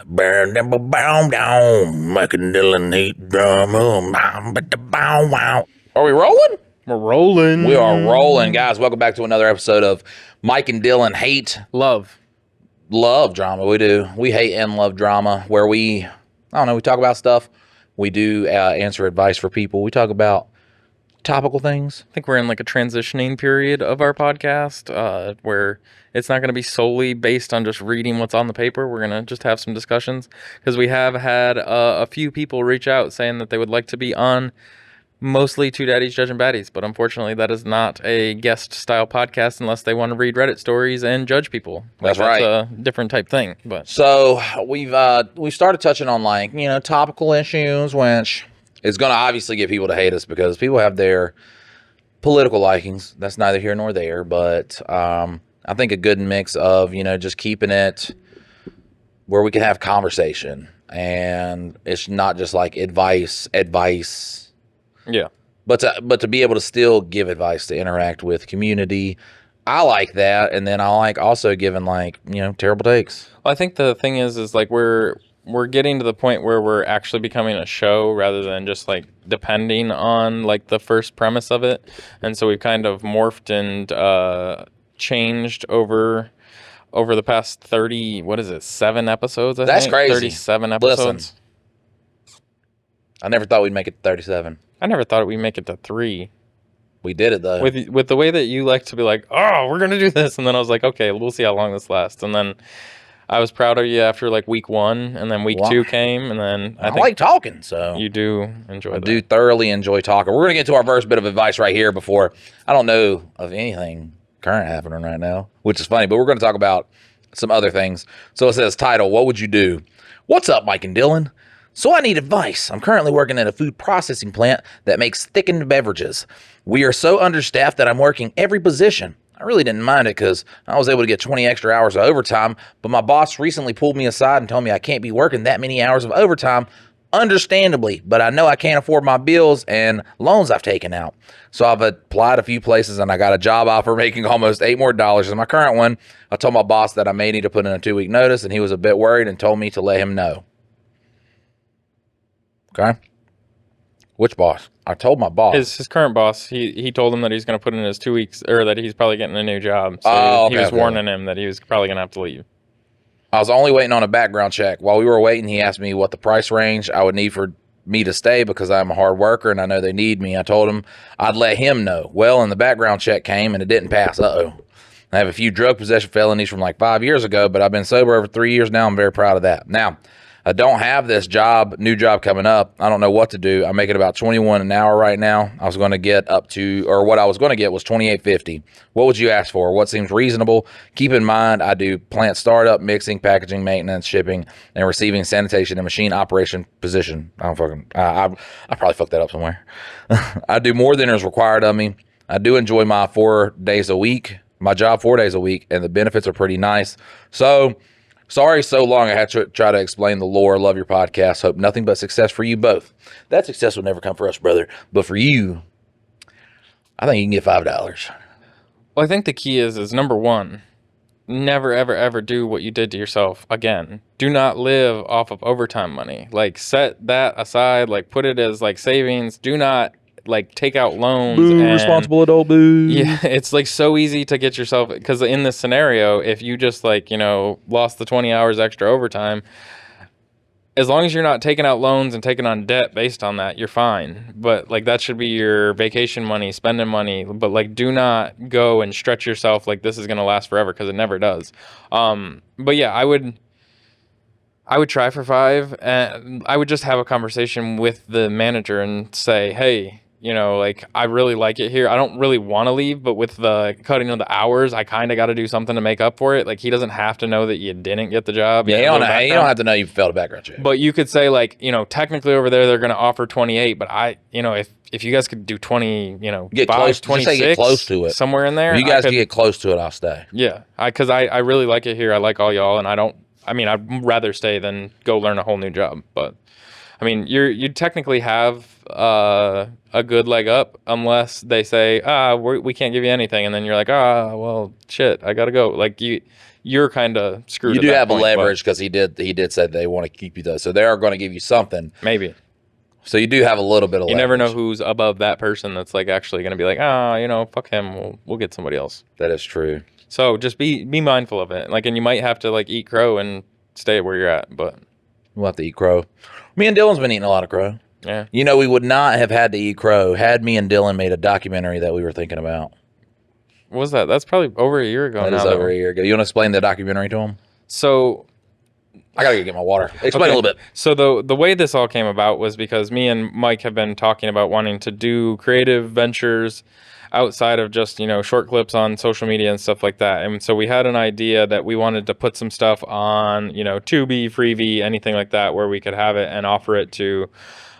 Burn them bow down, making Dylan heat drum. Are we rolling? We're rolling. We are rolling, guys. Welcome back to another episode of Mike and Dylan hate love drama. We do. We hate and love drama. Where we talk about stuff. We do answer advice for people. We talk about topical things. I think we're in like a transitioning period of our podcast where it's not going to be solely based on just reading what's on the paper. We're going to just have some discussions because we have had a few people reach out saying that they would like to be on mostly Two Daddies Judging Baddies, but unfortunately that is not a guest style podcast unless they want to read Reddit stories and judge people. That's right. That's a different type thing. But so we've started touching on topical issues, which is going to obviously get people to hate us because people have their political likings. That's neither here nor there, but I think a good mix of just keeping it where we can have conversation and it's not just like advice. Yeah. But to be able to still give advice, to interact with community, I like that. And then I like also giving terrible takes. Well, I think the thing is like we're getting to the point where we're actually becoming a show rather than just like depending on like the first premise of it. And so we've kind of morphed and changed over the past 7 episodes, I think? That's crazy. 37 episodes. Listen, I never thought we'd make it to 37. I never thought we'd make it to 3. We did it, though. With the way that you like to be like, oh, we're going to do this. And then I was like, okay, we'll see how long this lasts. And then I was proud of you after like week 1. And then week 2 came. And then I like talking, so. You do enjoy that. I do thoroughly enjoy talking. We're going to get to our first bit of advice right here before. I don't know of anything current happening right now, which is funny. But we're going to talk about some other things. So it says, title, what would you do? What's up, Mike and Dylan? So I need advice. I'm currently working at a food processing plant that makes thickened beverages. We are so understaffed that I'm working every position. I really didn't mind it because I was able to get 20 extra hours of overtime, but my boss recently pulled me aside and told me I can't be working that many hours of overtime, understandably, but I know I can't afford my bills and loans I've taken out. So I've applied a few places and I got a job offer making almost $8 more than my current one. I told my boss that I may need to put in a 2-week notice and he was a bit worried and told me to let him know. Okay. Which boss? I told my boss. His current boss, he told him that he's going to put in his 2 weeks, or that he's probably getting a new job. So he was warning him that he was probably going to have to leave. I was only waiting on a background check. While we were waiting, he asked me what the price range I would need for me to stay because I'm a hard worker and I know they need me. I told him I'd let him know. Well, and the background check came and it didn't pass. I have a few drug possession felonies from like 5 years ago, but I've been sober over 3 years now. I'm very proud of that. Now, I don't have this new job coming up. I don't know what to do. I'm making about $21 an hour right now. What I was going to get was $28.50. What would you ask for? What seems reasonable? Keep in mind, I do plant startup, mixing, packaging, maintenance, shipping, and receiving, sanitation, and machine operation position. I probably fucked that up somewhere. I do more than is required of me. I do enjoy my 4 days a week, my job 4 days a week, and the benefits are pretty nice. So, sorry so long I had to try to explain the lore. Love your podcast. Hope nothing but success for you both. That success will never come for us, brother. But for you, I think you can get $5. Well, I think the key is number 1, never, ever, ever do what you did to yourself again. Do not live off of overtime money. Like, set that aside. Like, put it as, like, savings. Do not like take out loans. Boo, responsible adult, boo. Yeah, it's like so easy to get yourself, because in this scenario, if you just lost the 20 hours extra overtime, as long as you're not taking out loans and taking on debt based on that, you're fine. But like that should be your vacation money, spending money. But like, do not go and stretch yourself like this is going to last forever, because it never does. But yeah, I would try for 5, and I would just have a conversation with the manager and say, hey, I really like it here. I don't really want to leave, but with the cutting of the hours, I kind of got to do something to make up for it. Like, he doesn't have to know that you didn't get the job. Yeah, you don't have to know you failed a background check. But you could say, technically over there, they're going to offer 28, but if you guys could do 20, get 5, close, 26, get close to it. Somewhere in there. If you guys can get close to it, I'll stay. Yeah, because I really like it here. I like all y'all, and I'd rather stay than go learn a whole new job. But I mean, you technically have a good leg up unless they say, we can't give you anything, and then you're like, well, shit, I gotta go. Like you're kind of screwed. You at do that have point, leverage because he did say they want to keep you though, so they are going to give you something. maybe. So you do have a little bit of You leverage. never know who's above that person that's like actually going to be like, fuck him. We'll get somebody else. That is true. So just be mindful of it. Like, and you might have to like eat crow and stay where you're at, but We'll have to eat crow. Me and Dylan's been eating a lot of crow. yeah. You know, we would not have had to eat crow had me and Dylan made a documentary that we were thinking about. What was that? That's probably over a year ago. That is over a year ago. You want to explain the documentary to him? So I gotta go get my water. Explain a little bit. So the way this all came about was because me and Mike have been talking about wanting to do creative ventures outside of just, short clips on social media and stuff like that. And so we had an idea that we wanted to put some stuff on, Tubi, Freevee, anything like that, where we could have it and offer it to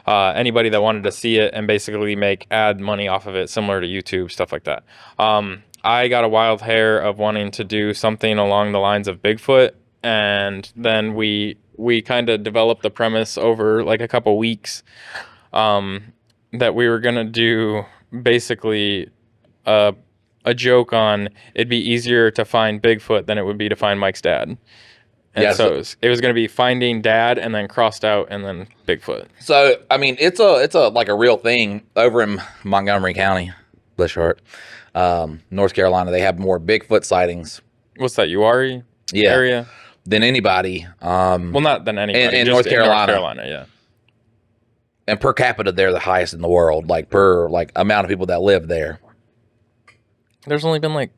anybody that wanted to see it and basically make ad money off of it, similar to YouTube, stuff like that. I got a wild hair of wanting to do something along the lines of Bigfoot. And then we kind of developed the premise over like a couple weeks that we were going to do basically a joke on it'd be easier to find Bigfoot than it would be to find Mike's dad. And so it was going to be finding dad and then crossed out and then Bigfoot. So, I mean, it's a like a real thing over in Montgomery County, bless your heart, North Carolina. They have more Bigfoot sightings. What's that, Uwharrie area? Than anybody. Well, not than anybody. In just North Carolina. North Carolina, yeah. And per capita, they're the highest in the world, like per like amount of people that live there. There's only been like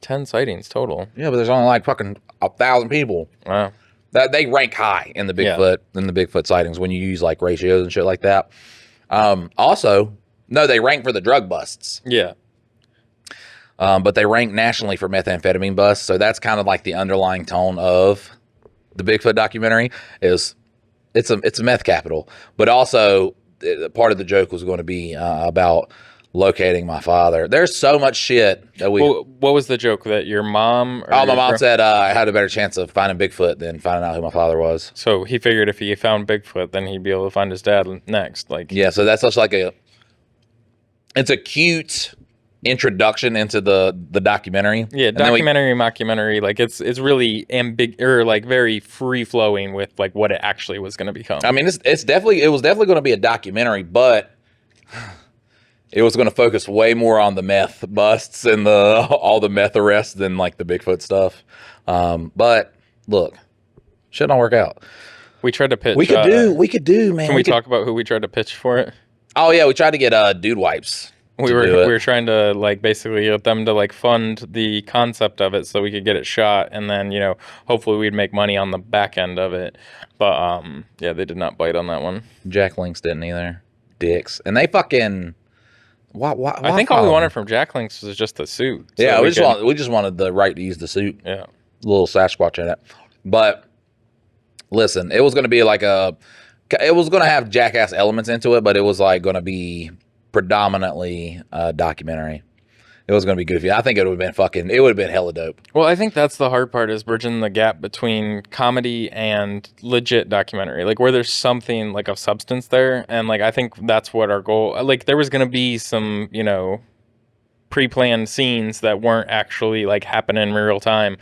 10 sightings total. Yeah, but there's only like fucking 1,000 people. Wow. That they rank high in the Bigfoot sightings when you use like ratios and shit like that. Also, no, they rank for the drug busts. Yeah. But they rank nationally for methamphetamine busts. So that's kind of like the underlying tone of the Bigfoot documentary is it's a meth capital. But also part of the joke was going to be about locating my father. There's so much shit that we... Well, what was the joke? That your mom... my mom said I had a better chance of finding Bigfoot than finding out who my father was. So he figured if he found Bigfoot, then he'd be able to find his dad next. Yeah, so that's such like it's a cute introduction into the documentary. Yeah, mockumentary, like it's really very free flowing with like what it actually was going to become. I mean, it was definitely going to be a documentary, but it was going to focus way more on the meth busts and all the meth arrests than like the Bigfoot stuff. But look, shit don't work out. We tried to pitch. We could do, man. Can we talk about who we tried to pitch for it? Oh yeah, we tried to get dude wipes. We were trying to like basically get them to like fund the concept of it so we could get it shot, and then hopefully we'd make money on the back end of it. But they did not bite on that one. Jack Links didn't either. Dicks, and they fucking. Why I think all we wanted from Jack Links was just the suit. So yeah, we just wanted the right to use the suit. Yeah, little Sasquatch in it. But listen, it was going to be like it was going to have jackass elements into it, but it was like going to be predominantly documentary. It was going to be goofy. I think it would have been hella dope. Well, I think that's the hard part, is bridging the gap between comedy and legit documentary, like where there's something like of substance there. And like, I think that's what our goal, like there was going to be some, pre-planned scenes that weren't actually like happening in real time,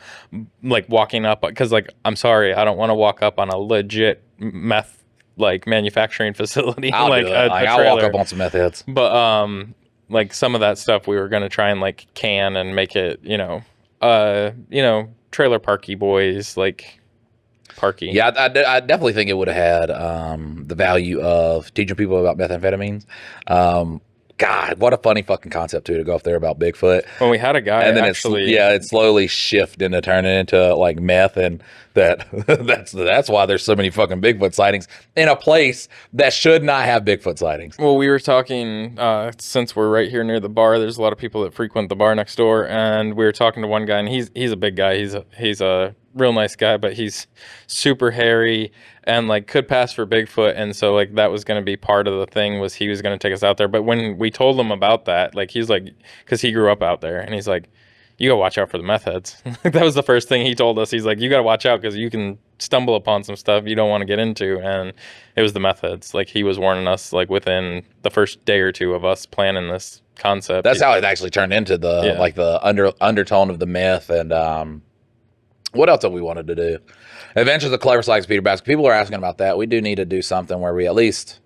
like walking up, because like, I'm sorry, I don't want to walk up on a legit meth like manufacturing facility. I'll walk up on some meth heads. But like some of that stuff we were gonna try and like can and make it, trailer parky boys, like parky. Yeah, I definitely think it would have had the value of teaching people about methamphetamines. God, what a funny fucking concept too, to go up there about Bigfoot. When we had a guy, and then it slowly shifted into turning into like meth, and that's why there's so many fucking Bigfoot sightings in a place that should not have Bigfoot sightings. Well, we were talking since we're right here near the bar. There's a lot of people that frequent the bar next door, and we were talking to one guy, and he's a big guy. He's a real nice guy, but he's super hairy and like could pass for Bigfoot. And so like that was going to be part of the thing, was he was going to take us out there. But when we told him about that, like he's like, because he grew up out there, and he's like, you gotta watch out for the meth heads. That was the first thing he told us. He's like, you gotta watch out because you can stumble upon some stuff you don't want to get into. And it was the meth heads. Like, he was warning us, like, within the first day or two of us planning this concept. That's how it actually turned into the like the undertone of the myth. And what else have we wanted to do? Adventures of Clever Sykes Peter Basket. People are asking about that. We do need to do something where we at least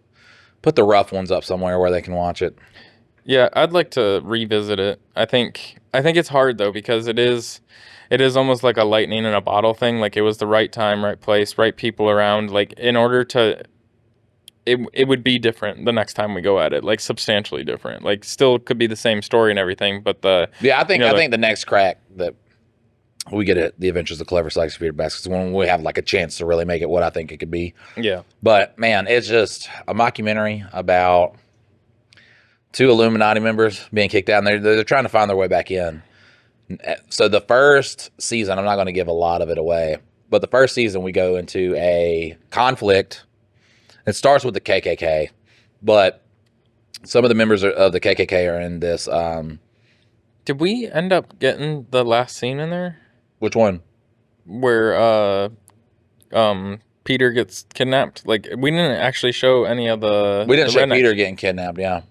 put the rough ones up somewhere where they can watch it. Yeah, I'd like to revisit it. I think it's hard though, because it is almost like a lightning in a bottle thing. Like, it was the right time, right place, right people around. Like, in order to, it would be different the next time we go at it, like substantially different. Like, still could be the same story and everything, but I think the next crack that we get at the Adventures of Clever Sykes Peter Basket is when we have like a chance to really make it what I think it could be. Yeah. But man, it's just a mockumentary about 2 Illuminati members being kicked out, and they're trying to find their way back in. So the first season, I'm not going to give a lot of it away, but the first season we go into a conflict. It starts with the KKK, but some of the members of the KKK are in this. Did we end up getting the last scene in there? Which one? Where Peter gets kidnapped. Like, we didn't actually show any of the. We didn't show Peter getting kidnapped. Yeah.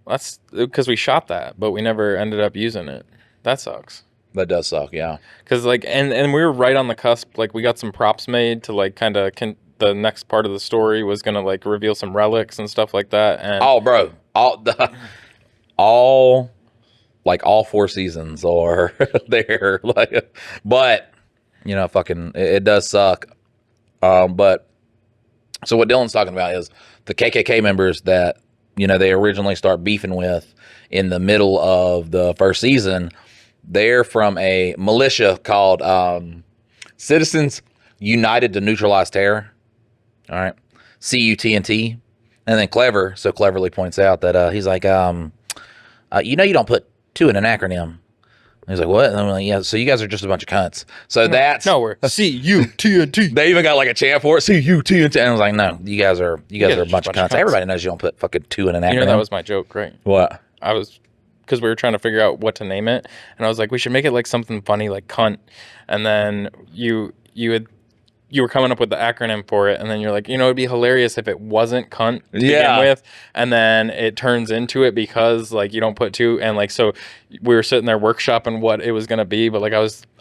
That's because we shot that, but we never ended up using it. That sucks. That does suck, yeah. Because, like, and we were right on the cusp. Like, we got some props made to, like, kind of the next part of the story was going to, like, reveal some relics and stuff like that. And bro. All 4 seasons are there. Like, but, you know, it does suck. But, so what Dylan's talking about is the KKK members that, you know, they originally start beefing with in the middle of the first season. They're from a militia called Citizens United to Neutralize Terror. All right. CUTNT. And then Clever so cleverly points out that he's like, you know, you don't put 2 in an acronym. He's like, what? And I'm like, yeah, so you guys are just a bunch of cunts. So that's... No, we're CUTNT. They even got like a chant for it, CUTNT. And I was like, no, you guys are a bunch of cunts. Everybody knows you don't put fucking 2 in an acronym. You know, that was my joke, right? What? Because we were trying to figure out what to name it. And I was like, we should make it like something funny, like cunt. And then you were coming up with the acronym for it, and then you're like, you know, it'd be hilarious if it wasn't cunt to begin with, and then it turns into it because, like, you don't put 2, and, like, so we were sitting there workshopping what it was going to be, but, like,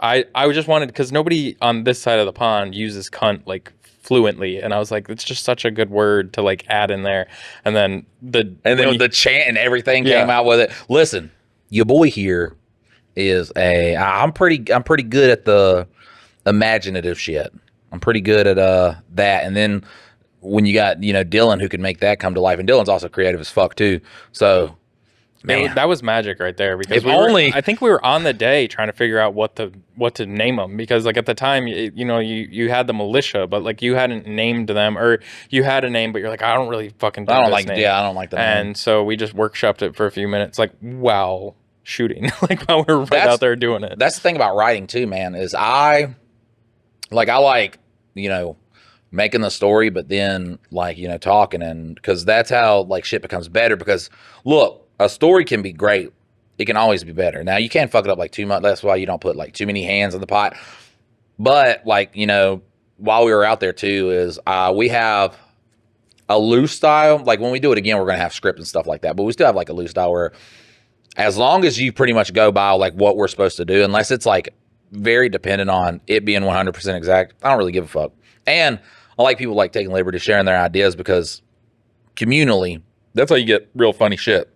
I just wanted, because nobody on this side of the pond uses cunt, like, fluently, and I was like, it's just such a good word to, like, add in there, and then the chant and everything came out with it. Listen, your boy here is I'm pretty good at the imaginative shit. I'm pretty good at that. And then when you got, you know, Dylan who can make that come to life, and Dylan's also creative as fuck too. So, man, that was magic right there. Because I think we were on the day trying to figure out what to name them, because, like, at the time, you know, you had the militia, but, like, you hadn't named them, or you had a name, but you're like, I don't really fucking dig this name. Yeah, I don't like that name. And so we just workshopped it for a few minutes, like, wow, shooting, like, while we're out there doing it. That's the thing about writing too, man, is I like, you know, making the story, but then, like, you know, talking, and because that's how, like, shit becomes better. Because look, a story can be great, it can always be better. Now, you can't fuck it up like too much. That's why you don't put like too many hands in the pot. But, like, you know, while we were out there too, is we have a loose style. Like, when we do it again, we're gonna have script and stuff like that, but we still have like a loose style where, as long as you pretty much go by like what we're supposed to do, unless it's like very dependent on it being 100% exact, I don't really give a fuck. And I like people like taking liberty sharing their ideas, because communally, that's how you get real funny shit.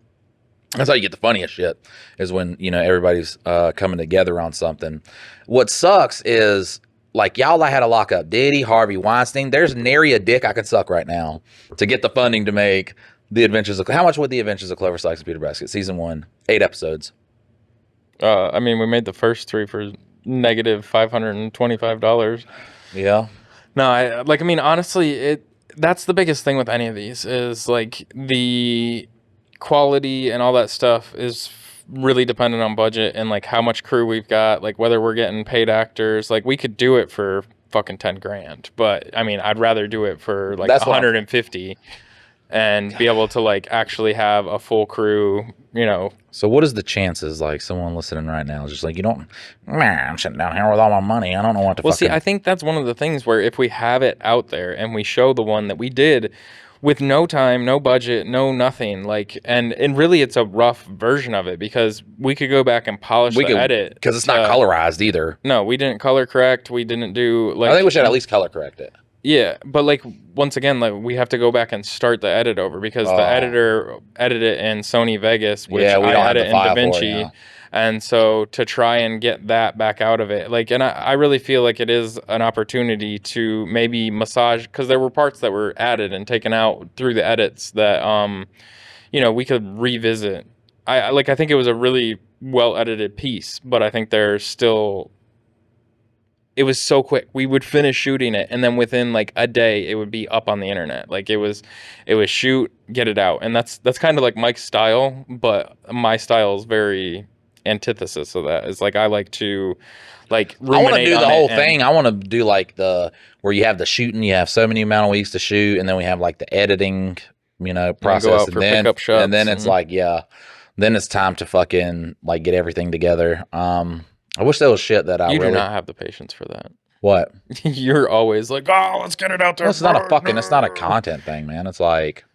That's how you get the funniest shit, is when, you know, everybody's coming together on something. What sucks is, like, y'all I had to lock up Diddy, Harvey Weinstein. There's nary a dick I could suck right now to get the funding to make The Adventures of... How much would The Adventures of Clever Sykes and Peter Basket? Season 1, 8 episodes. I mean, we made the first 3 for negative $525. Yeah. No, I mean, honestly, that's the biggest thing with any of these, is, like, the quality and all that stuff is really dependent on budget and, like, how much crew we've got, like, whether we're getting paid actors. Like, we could do it for fucking $10,000, but I mean, I'd rather do it for like 150. and be able to like actually have a full crew, you know. So what is the chances, like someone listening right now is just like, man, I'm sitting down here with all my money. I don't know what to See, I think that's one of the things where if we have it out there and we show the one that we did with no time, no budget, no nothing, like, and really it's a rough version of it because we could go back and polish the edit. Because it's not colorized either. No, we didn't color correct. We didn't do like. I think we should at least color correct it. Yeah, but like once again, like we have to go back and start the edit over because the editor edited it in Sony Vegas, which we don't I have edit the in file DaVinci. And so to try and get that back out of it, like, and I really feel like it is an opportunity to maybe massage, because there were parts that were added and taken out through the edits that, you know, we could revisit. I think it was a really well edited piece, but I think there's still, it was so quick. We would finish shooting it, and then within like a day, it would be up on the internet. Like it was shoot, get it out, and that's kind of like Mike's style, but my style is very antithesis of that. Is like I like to like ruminate. I want to do the whole thing. I want to do like where you have the shooting, you have so many amount of weeks to shoot, and then we have like the editing, you know, process, and then it's like then it's time to fucking like get everything together. I wish there was shit that you do not have the patience for that. What? You're always like, oh, let's get it out there. Well, it's not a content thing, man. It's like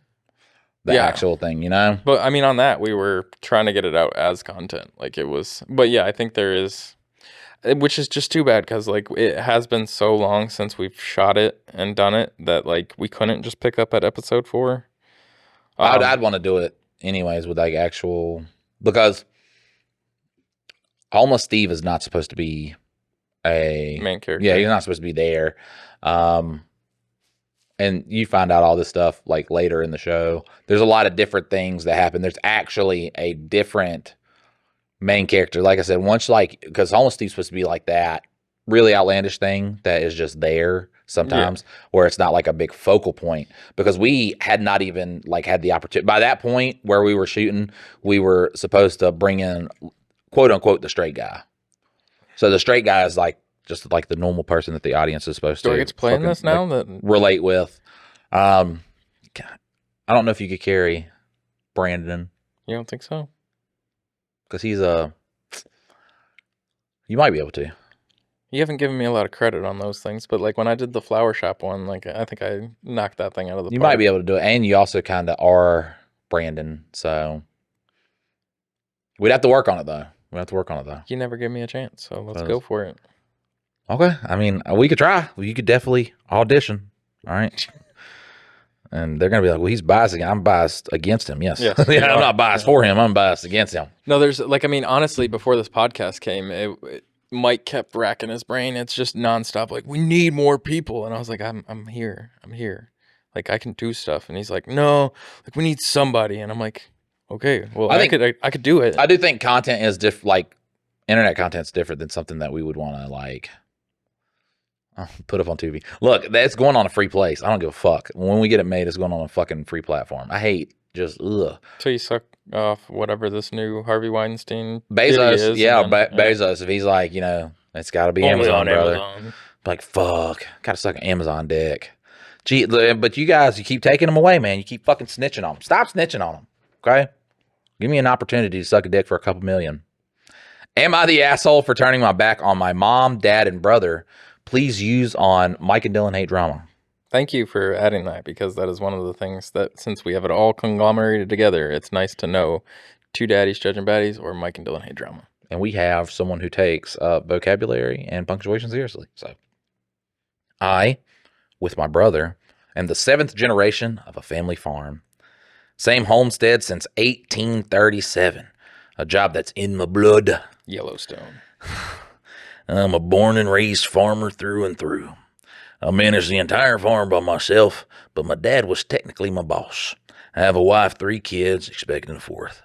the actual thing, you know? But I mean, on that, we were trying to get it out as content. Like it was, but yeah, I think there is, which is just too bad because like it has been so long since we've shot it and done it that like we couldn't just pick up at episode 4. I'd want to do it anyways with like actual, because Almost Steve is not supposed to be a main character. Yeah, he's not supposed to be there. And you find out all this stuff like later in the show. There's a lot of different things that happen. There's actually a different main character. Like I said, once like, because Almost Steve's supposed to be like that really outlandish thing that is just there sometimes, where it's not like a big focal point, because we had not even like had the opportunity. By that point where we were shooting, we were supposed to bring in quote unquote the straight guy. So the straight guy is like just like the normal person that the audience is supposed to. Do I get to play in this now? Like, relate with. I don't know if you could carry Brandon. You don't think so? Because he's you might be able to. You haven't given me a lot of credit on those things, but like when I did the flower shop one, like I think I knocked that thing out of the park. You might be able to do it, and you also kind of are Brandon, so we'd have to work on it though. You never give me a chance, so let's go for it. Okay. I mean, we could try. You could definitely audition. All right. And they're going to be like, well, he's biased. I'm biased against him. Yes. Yeah, I'm not biased for him. I'm biased against him. No, there's like, I mean, honestly, before this podcast came, Mike kept racking his brain. It's just nonstop. Like, we need more people. And I was like, I'm here. Like, I can do stuff. And he's like, no, like we need somebody. And I'm like, okay, well, I could do it. I do think content is like internet content's different than something that we would want to like put up on TV. Look, that's going on a free place. I don't give a fuck. When we get it made, it's going on a fucking free platform. I hate just ugh. So you suck off whatever this new Harvey Weinstein Bezos is. Yeah, Bezos. If he's like, you know, it's got to be Amazon, brother. Amazon. Like fuck, gotta suck an Amazon dick. Gee, but you guys, you keep taking them away, man. You keep fucking snitching on them. Stop snitching on them. Okay, give me an opportunity to suck a dick for a couple million. Am I the asshole for turning my back on my mom, dad, and brother? Please use on Mike and Dylan Hate Drama. Thank you for adding that, because that is one of the things that, since we have it all conglomerated together, it's nice to know two daddies judging baddies or Mike and Dylan Hate Drama. And we have someone who takes vocabulary and punctuation seriously. So I, with my brother, am the 7th generation of a family farm. Same homestead since 1837. A job that's in my blood. Yellowstone. I'm a born and raised farmer through and through. I manage the entire farm by myself, but my dad was technically my boss. I have a wife, 3 kids, expecting a 4th.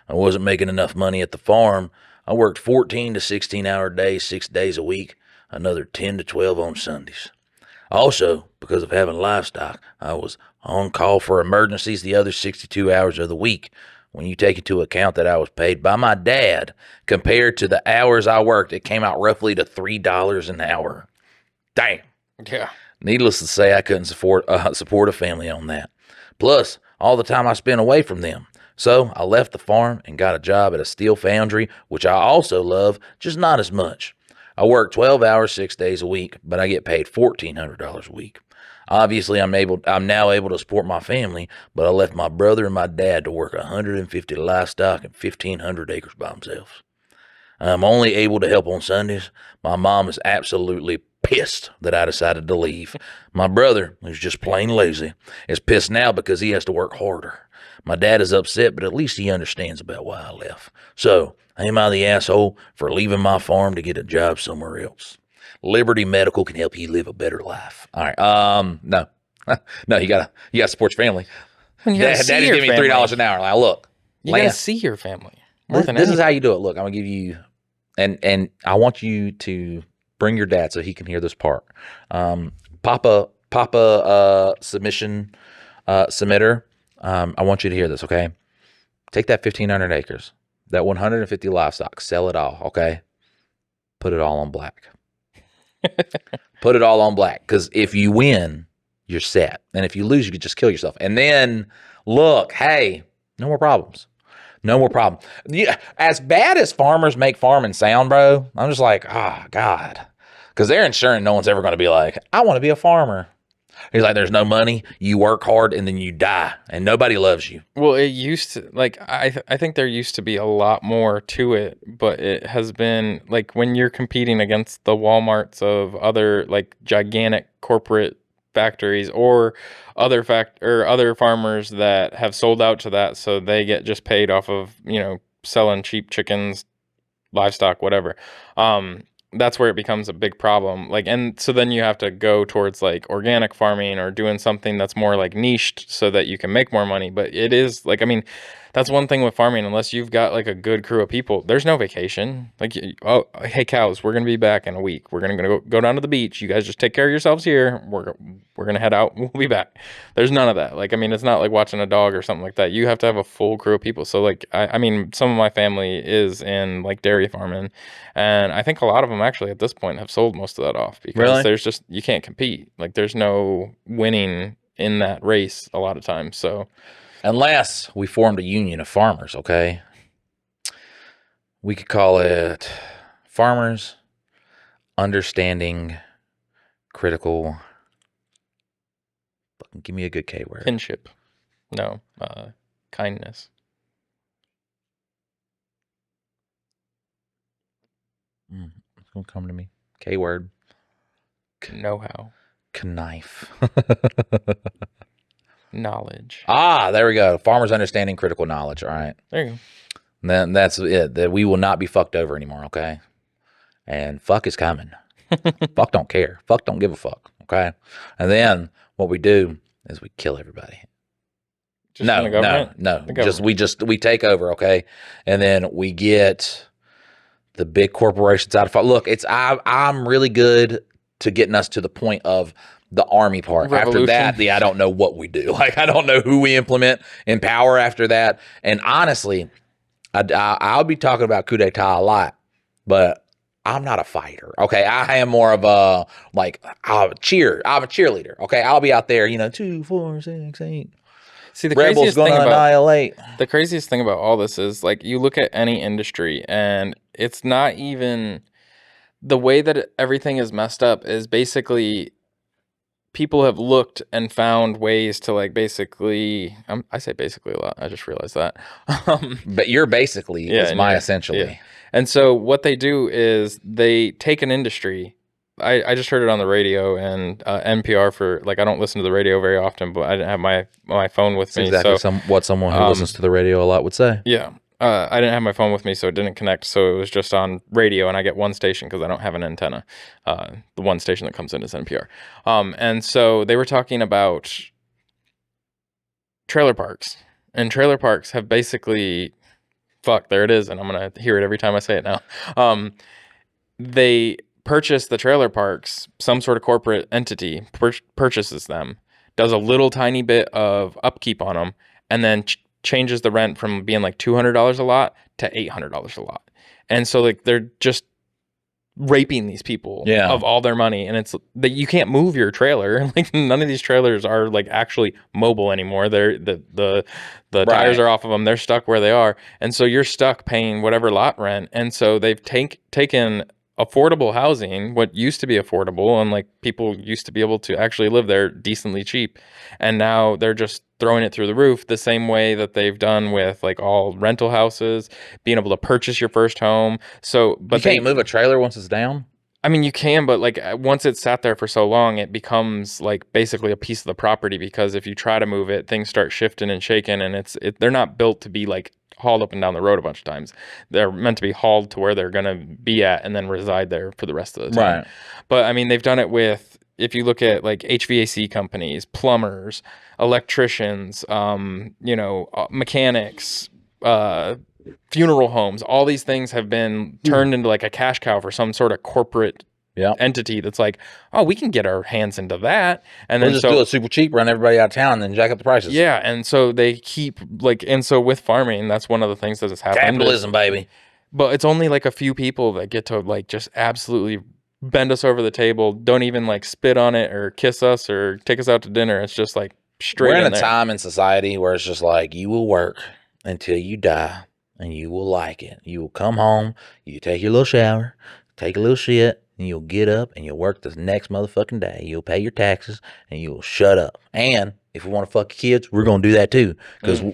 I wasn't making enough money at the farm. I worked 14 to 16-hour days, 6 days a week, another 10 to 12 on Sundays. Also, because of having livestock, I was on call for emergencies the other 62 hours of the week. When you take into account that I was paid by my dad, compared to the hours I worked, it came out roughly to $3 an hour. Damn. Yeah. Needless to say, I couldn't support a family on that. Plus, all the time I spent away from them. So I left the farm and got a job at a steel foundry, which I also love, just not as much. I work 12 hours 6 days a week, but I get paid $1,400 a week. Obviously, I'm now able to support my family, but I left my brother and my dad to work 150 livestock and 1,500 acres by themselves. I'm only able to help on Sundays. My mom is absolutely pissed that I decided to leave. My brother, who's just plain lazy, is pissed now because he has to work harder. My dad is upset, but at least he understands about why I left. So, am I the asshole for leaving my farm to get a job somewhere else? Liberty Medical can help you live a better life. All right. No. No, you gotta support your family. Daddy's giving me $3 an hour. Like, look. You gotta see your family. This is how you do it. Look, I'm gonna give you, and I want you to bring your dad so he can hear this part. Papa submitter. I want you to hear this, okay? Take that 1,500 acres, that 150 livestock, sell it all, okay? Put it all on black. Put it all on black, because if you win, you're set. And if you lose, you could just kill yourself. And then, look, hey, no more problems. No more problem. Yeah, as bad as farmers make farming sound, bro, I'm just like, God. Because they're ensuring no one's ever going to be like, I want to be a farmer. He's like, there's no money, you work hard, and then you die, and nobody loves you. Well, it used to, like, I think there used to be a lot more to it, but it has been, like, when you're competing against the Walmarts of other, like, gigantic corporate factories or other farmers that have sold out to that, so they get just paid off of, selling cheap chickens, livestock, whatever. That's where it becomes a big problem. Like, and so then you have to go towards like organic farming or doing something that's more like niched so that you can make more money. But it is like, I mean, that's one thing with farming, unless you've got like a good crew of people, there's no vacation. Like, oh, hey cows, we're going to be back in a week. We're going to go down to the beach. You guys just take care of yourselves here. We're going to head out. We'll be back. There's none of that. Like, I mean, it's not like watching a dog or something like that. You have to have a full crew of people. So like, I mean, some of my family is in like dairy farming, and I think a lot of them actually at this point have sold most of that off because there's just, you can't compete. Like, there's no winning in that race a lot of times. So unless we formed a union of farmers, okay? We could call it Farmers Understanding Critical. Give me a good K word. Kinship. No. Kindness. It's going to come to me. K word. Know-how. Knife. Knowledge. There we go. Farmers Understanding Critical Knowledge. All right. There you go. And then that's it. That we will not be fucked over anymore, okay? And fuck is coming. Fuck don't care. Fuck don't give a fuck, okay? And then what we do is we kill everybody. No. We take over, okay? And then we get the big corporations out of. Look, I'm really good to getting us to the point of the army part. Revolution. After that, I don't know what we do. Like, I don't know who we implement in power after that. And honestly, I'll be talking about coup d'etat a lot, but I'm not a fighter. Okay, I am more of a I'm a cheerleader. Okay, I'll be out there, 2, 4, 6, 8. See, the Rebels craziest thing gonna annihilate. The craziest thing about all this is, like, you look at any industry, and it's not even the way that everything is messed up is basically people have looked and found ways to, like, basically, I say basically a lot. I just realized that. But you're basically is my essentially. Yeah. And so what they do is they take an industry. I just heard it on the radio and NPR for, like, I don't listen to the radio very often, but I didn't have my phone with me. Exactly what someone who listens to the radio a lot would say. Yeah. I didn't have my phone with me, so it didn't connect. So it was just on radio, and I get one station because I don't have an antenna. The one station that comes in is NPR. And so they were talking about trailer parks. And trailer parks have basically, there it is, and I'm going to hear it every time I say it now. They purchase the trailer parks, some sort of corporate entity purchases them, does a little tiny bit of upkeep on them, and then changes the rent from being like $200 a lot to $800 a lot. And so, like, they're just raping these people Yeah. of all their money, and it's that you can't move your trailer. Like none of these trailers are like actually mobile anymore. They're the tires are off of them. They're stuck where they are, and so you're stuck paying whatever lot rent. And so they've taken affordable housing, what used to be affordable, and like people used to be able to actually live there decently cheap, and now they're just throwing it through the roof the same way that they've done with like all rental houses, being able to purchase your first home. So, but you can't move a trailer once it's down. I mean, you can, but like once it's sat there for so long, it becomes like basically a piece of the property, because if you try to move it, things start shifting and shaking, and they're not built to be like hauled up and down the road a bunch of times. They're meant to be hauled to where they're going to be at and then reside there for the rest of the time. Right. But I mean, they've done it with, if you look at like HVAC companies, plumbers, electricians, mechanics, funeral homes, all these things have been turned into like a cash cow for some sort of corporate entity that's like, oh, we can get our hands into that, and We'll then just do it super cheap, run everybody out of town, and then jack up the prices. yeah, and so they keep like, and so with farming, that's one of the things that has happened. Capitalism, baby. But it's only like a few people that get to like just absolutely bend us over the table, don't even like spit on it or kiss us or take us out to dinner. It's just like straight We're in a there. time in society where it's just like, you will work until you die, and you will like it. You will come home, you take your little shower, take a little shit, and you'll get up and you'll work the next motherfucking day. You'll pay your taxes and you'll shut up. And if we want to fuck kids, we're going to do that too. Because, we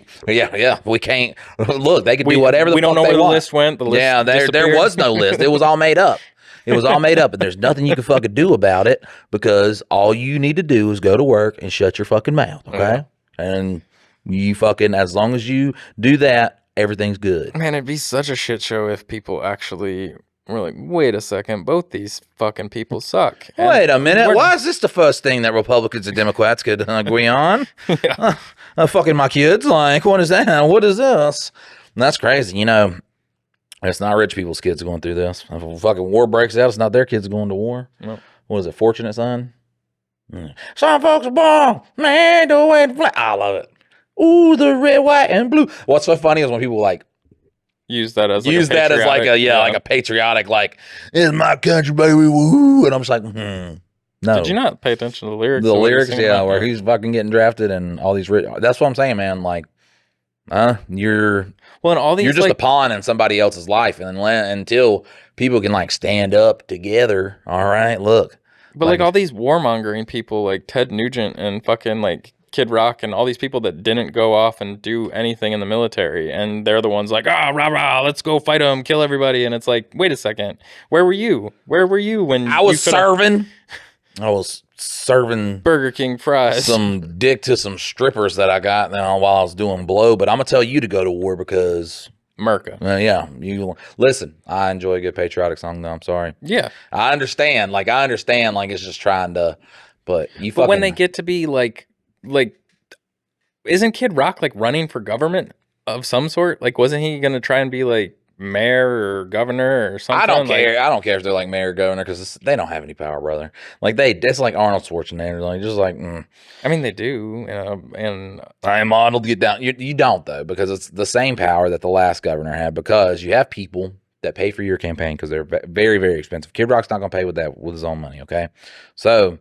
can't. Look, they can do whatever the fuck they want. We don't know where the list went. The list there was no list. It was all made up. It was all made up, and there's nothing you can fucking do about it, because all you need to do is go to work and shut your fucking mouth, okay? And you fucking, as long as you do that, everything's good. Man, it'd be such a shit show if people actually were like, wait a second, both these fucking people suck. And wait a minute. Why is this the first thing that Republicans and Democrats could agree on? Fucking my kids. Like, what is that? What is this? And that's crazy. You know, it's not rich people's kids going through this. If a fucking war breaks out, it's not their kids going to war. Nope. What is it, Fortunate Son? Some folks are born, man, the way to fly. I love it. Ooh, the red, white, and blue. What's so funny is when people like use that as like a patriotic, like, it's my country, baby, woo. And I'm just like, no. Did you not pay attention to the lyrics? The lyrics, yeah, where he's fucking getting drafted and all these. That's what I'm saying, man. Like, you're just a pawn in somebody else's life, and then until people can like stand up together. All right, look. But like all these warmongering people, like Ted Nugent and fucking like Kid Rock and all these people that didn't go off and do anything in the military, and they're the ones like, rah, rah, let's go fight them, kill everybody. And it's like, wait a second, where were you? Where were you when I was serving? I was serving Burger King fries, some dick to some strippers that I got while I was doing blow. But I'm gonna tell you to go to war because America. You listen. I enjoy a good patriotic song, though. I'm sorry. Yeah, I understand. Like it's just trying to, but you. But when they get to be like, isn't Kid Rock like running for government of some sort? Like, wasn't he gonna try and be like mayor or governor or something? I don't care. I don't care if they're like mayor or governor, because they don't have any power, brother. Like it's like Arnold Schwarzenegger. Like just like. I mean, they do. And I am Arnold. Get down. You don't though, because it's the same power that the last governor had. Because you have people that pay for your campaign because they're very, very expensive. Kid Rock's not gonna pay with his own money. Okay, so.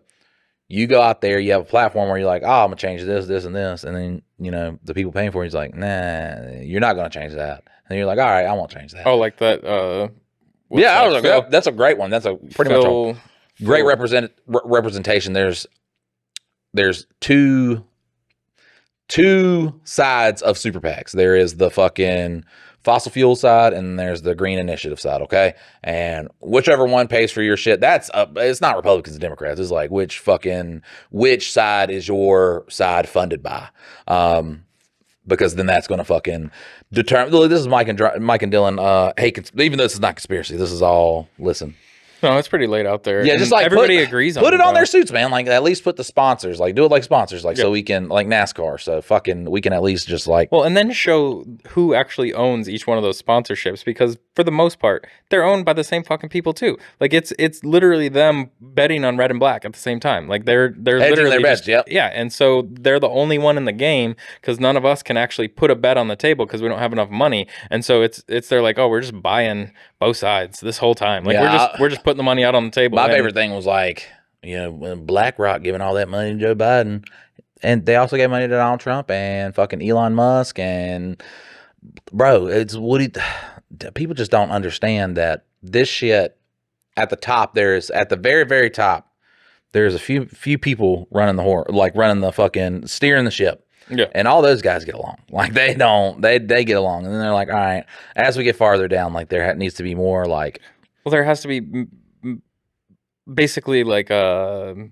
You go out there, you have a platform where you're like, oh, I'm going to change this, this, and this. And then, the people paying for it, he's like, nah, you're not going to change that. And you're like, all right, I won't change that. Oh, like that. That's a great one. That's a pretty much a great representation. There's two sides of super PACs. There is the fucking fossil fuel side, and there's the green initiative side, okay? And whichever one pays for your shit, it's not Republicans and Democrats. It's like which side is your side funded by? Because then that's going to fucking determine. Look, this is Mike and Dylan. Hey, even though this is not conspiracy, this is all, listen. No, it's pretty late out there. Yeah, just like everybody agrees on it. Put it on their suits, man. Like at least put the sponsors. Like do it like sponsors. Like so we can like NASCAR. So we can at least just like. Well, and then show who actually owns each one of those sponsorships, because for the most part, they're owned by the same fucking people too. Like it's literally them betting on red and black at the same time. Like they're literally their bets, yep. yeah, and so they're the only one in the game because none of us can actually put a bet on the table because we don't have enough money. And so it's they're like, oh, we're just buying both sides this whole time. Like we're just putting the money out on the table. My favorite thing was like, you know, when BlackRock giving all that money to Joe Biden, and they also gave money to Donald Trump and fucking Elon Musk, and bro, it's people just don't understand that this shit at the top, at the very, very top, there's a few people running the fucking steering the ship. Yeah. And all those guys get along. Like they get along. And then they're like, all right, as we get farther down, like there needs to be more like. Well, there has to be basically like a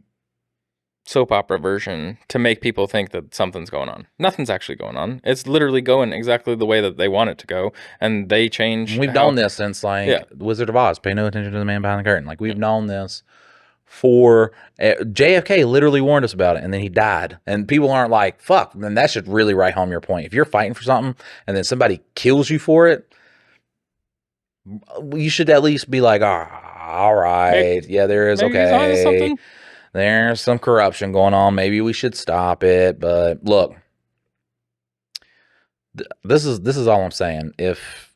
soap opera version to make people think that something's going on. Nothing's actually going on. It's literally going exactly the way that they want it to go. And they change. We've known this since like Wizard of Oz. Pay no attention to the man behind the curtain. Like we've known this. JFK literally warned us about it, and then he died. And people aren't like, fuck, then that should really write home your point. If you're fighting for something and then somebody kills you for it, you should at least be like, all right, yeah, there is, okay, there's some corruption going on. Maybe we should stop it. But look, this is all I'm saying. If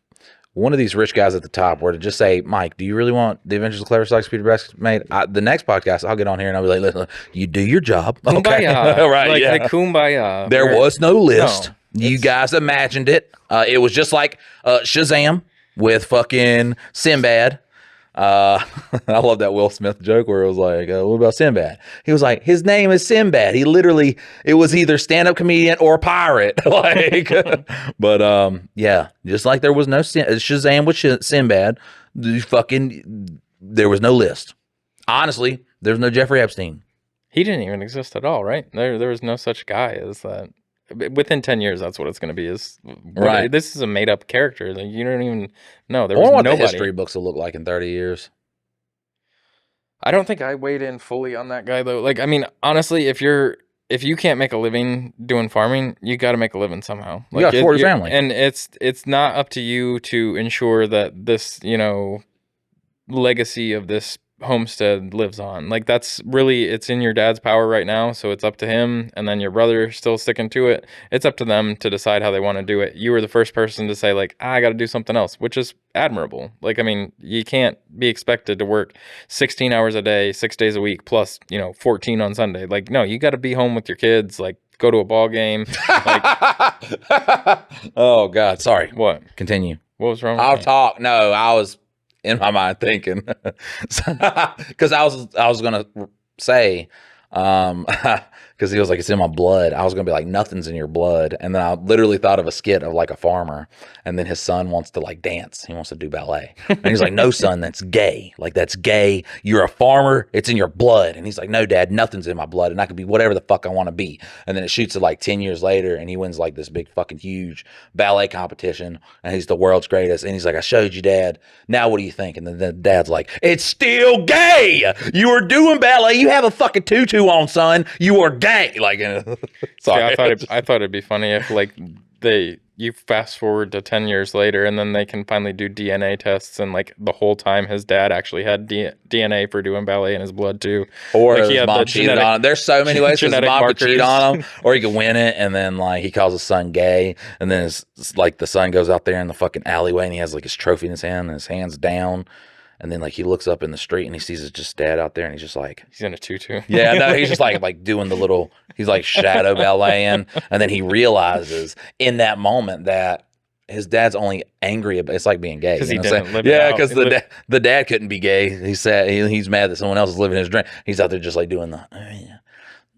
one of these rich guys at the top were to just say, Mike, do you really want the Adventures of Clever Sykes Peter Best made? The next podcast, I'll get on here and I'll be like, listen, you do your job. Okay. Right. Like kumbaya. There was no list. No, you guys imagined it. It was just like Shazam with fucking Sinbad. I love that Will Smith joke where it was like, what about Sinbad? He was like, his name is Sinbad. He literally, it was either stand-up comedian or pirate. Like, but yeah, just like there was no Shazam with Sinbad, there was no list. Honestly, there's no Jeffrey Epstein. He didn't even exist at all, right? There was no such guy as that. Within 10 years, that's what it's going to be. Right. This is a made-up character. Like, you don't even know. There was nobody. What the history books will look like in 30 years. I don't think I weighed in fully on that guy, though. Like, I mean, honestly, if you can't make a living doing farming, you got to make a living somehow. Like, you got to support your family. And it's not up to you to ensure that this, legacy of this homestead lives on. Like that's really, it's in your dad's power right now, so it's up to him, and then your brother still sticking to it. It's up to them to decide how they want to do it. You were the first person to say like, I got to do something else, which is admirable. Like, I mean, you can't be expected to work 16 hours a day 6 days a week plus 14 on Sunday. Like, no, you got to be home with your kids, like go to a ball game. Like, oh God, sorry. What? Continue. What was wrong? I'll talk. No, I was in my mind thinking, because I was gonna say, because he was like, it's in my blood. I was gonna be like, nothing's in your blood, and then I literally thought of a skit of like a farmer, and then his son wants to like dance. He wants to do ballet, and he's like, no, son, that's gay. Like that's gay. You're a farmer. It's in your blood. And he's like, no, Dad, nothing's in my blood, and I can be whatever the fuck I want to be. And then it shoots to like 10 years later, and he wins like this big fucking huge ballet competition, and he's the world's greatest. And he's like, I showed you, Dad. Now what do you think? And then the dad's like, it's still gay. You were doing ballet. You have a fucking tutu on, son. You are gay. Like, sorry. Yeah, I thought it'd be funny if like you fast forward to 10 years later, and then they can finally do DNA tests, and like the whole time his dad actually had DNA for doing ballet in his blood too. Or like, his mom cheated on him. There's so many ways his mom could cheat on him, or he could win it, and then like he calls his son gay, and then like the son goes out there in the fucking alleyway, and he has like his trophy in his hand, and his hand's down. And then like he looks up in the street and he sees his just dad out there, and he's just like, he's in a tutu. Yeah, no, he's just like doing the little, he's like shadow balleting, and then he realizes in that moment that his dad's only angry about, it's like being gay. Because he didn't live it out. Because the dad couldn't be gay. He said he's mad that someone else is living his dream. He's out there just like doing the,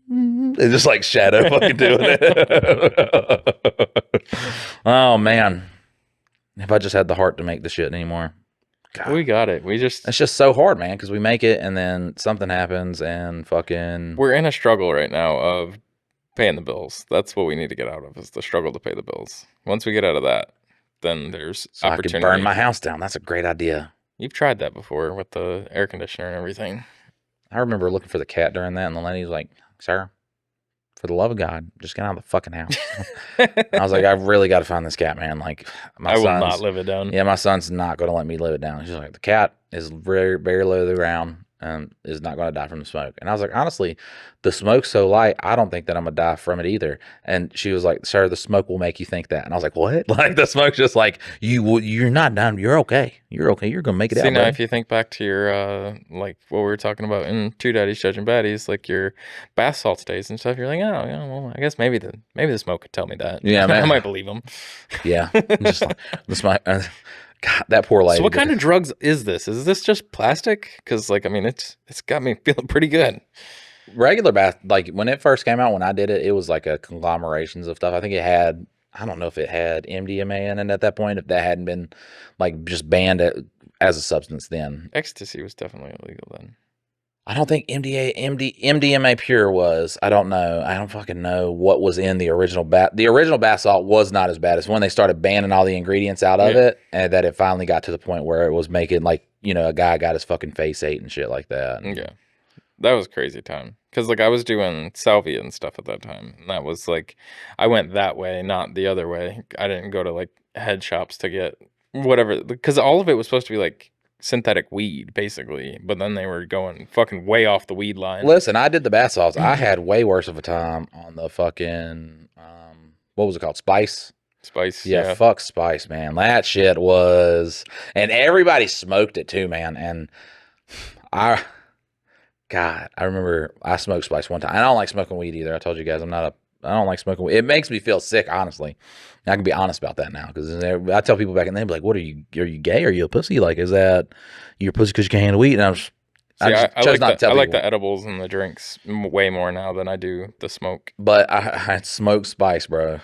it's just like shadow fucking doing it. Oh man, if I just had the heart to make the shit anymore. God. We got it. It's just so hard, man, because we make it and then something happens and fucking. We're in a struggle right now of paying the bills. That's what we need to get out of, is the struggle to pay the bills. Once we get out of that, then there's opportunity. I could burn my house down. That's a great idea. You've tried that before with the air conditioner and everything. I remember looking for the cat during that, and the lady was like, sir, for the love of God, just get out of the fucking house. I was like, I've really got to find this cat, man. Like, I will not live it down. Yeah, my son's not going to let me live it down. She's like, the cat is very, very low to the ground and is not going to die from the smoke. And I was like, honestly, the smoke's so light, I don't think that I'm going to die from it either. And she was like, sir, the smoke will make you think that. And I was like, what? Like, the smoke's just like, you're not done. You're okay. You're okay. You're going to make it out. See, now, buddy. if you think back to your, like, what we were talking about in Two Daddies Judging Baddies, like your bath salts days and stuff, you're like, oh, yeah, well, I guess maybe the smoke could tell me that. Yeah, man. I might believe him. Yeah. Just like, the smoke. God, that poor lady. So what kind of drugs is this? Is this just plastic? Because, like, I mean, it's got me feeling pretty good. Regular bath, like when it first came out, when I did it, it was like a conglomerations of stuff. I think it had, I don't know if it had MDMA in it at that point, if that hadn't been like just banned as a substance then. Ecstasy was definitely illegal then. I don't think MDMA pure was. I don't know. I don't fucking know what was in the original bath. The original bath salt was not as bad as when they started banning all the ingredients out of it, and that it finally got to the point where it was making like, you know, a guy got his fucking face ate and shit like that. Yeah. That was crazy time. Because, like, I was doing Salvia and stuff at that time. And that was, like, I went that way, not the other way. I didn't go to, like, head shops to get whatever. Because all of it was supposed to be, like, synthetic weed, basically. But then they were going fucking way off the weed line. Listen, I did the bath salts. I had way worse of a time on the fucking, what was it called? Spice? Spice. Yeah, fuck Spice, man. That shit was, and everybody smoked it too, man. And God, I remember I smoked Spice one time. I don't like smoking weed either. I told you guys I don't like smoking weed. It makes me feel sick, honestly. And I can be honest about that now, because I tell people back in the day, like, what are you gay? Are you a pussy? Like, is that you're a pussy because you can't handle weed? And I chose not to tell people. I like the edibles and the drinks way more now than I do the smoke. But I smoked Spice, bro.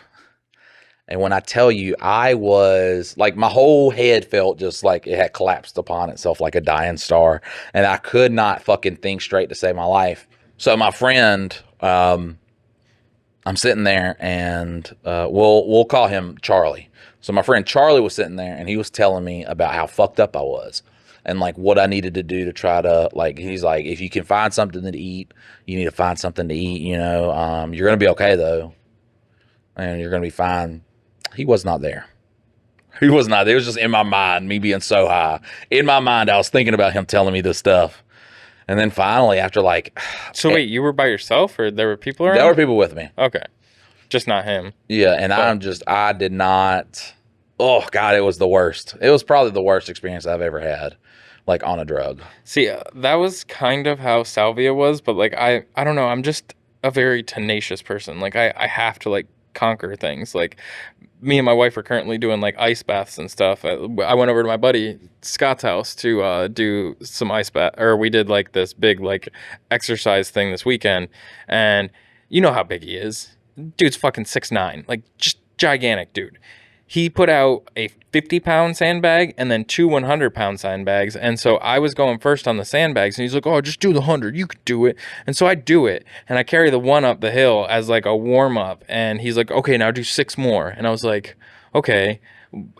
And when I tell you, I was like, my whole head felt just like it had collapsed upon itself like a dying star. And I could not fucking think straight to save my life. So my friend, I'm sitting there and we'll call him Charlie. So my friend Charlie was sitting there and he was telling me about how fucked up I was and like what I needed to do to try to, like, he's like, if you can find something to eat, you need to find something to eat, you know. You're going to be okay though. And you're going to be fine. He was not there. He was not there. It was just in my mind, me being so high. In my mind, I was thinking about him telling me this stuff. And then finally, after like... So wait, you were by yourself or there were people around? There were people with me. Okay. Just not him. Yeah, and I did not... Oh, God, it was the worst. It was probably the worst experience I've ever had, like, on a drug. See, that was kind of how Salvia was, but, like, I don't know. I'm just a very tenacious person. Like, I have to, like, conquer things. Like, me and my wife are currently doing like ice baths and stuff. I went over to my buddy Scott's house to do some ice bath, or we did like this big like exercise thing this weekend. And you know how big he is. Dude's fucking 6'9", like just gigantic dude. He put out a 50-pound sandbag and then two 100-pound sandbags. And so I was going first on the sandbags. And he's like, oh, just do the 100. You could do it. And so I do it. And I carry the one up the hill as like a warm-up. And he's like, okay, now do 6 more. And I was like, okay.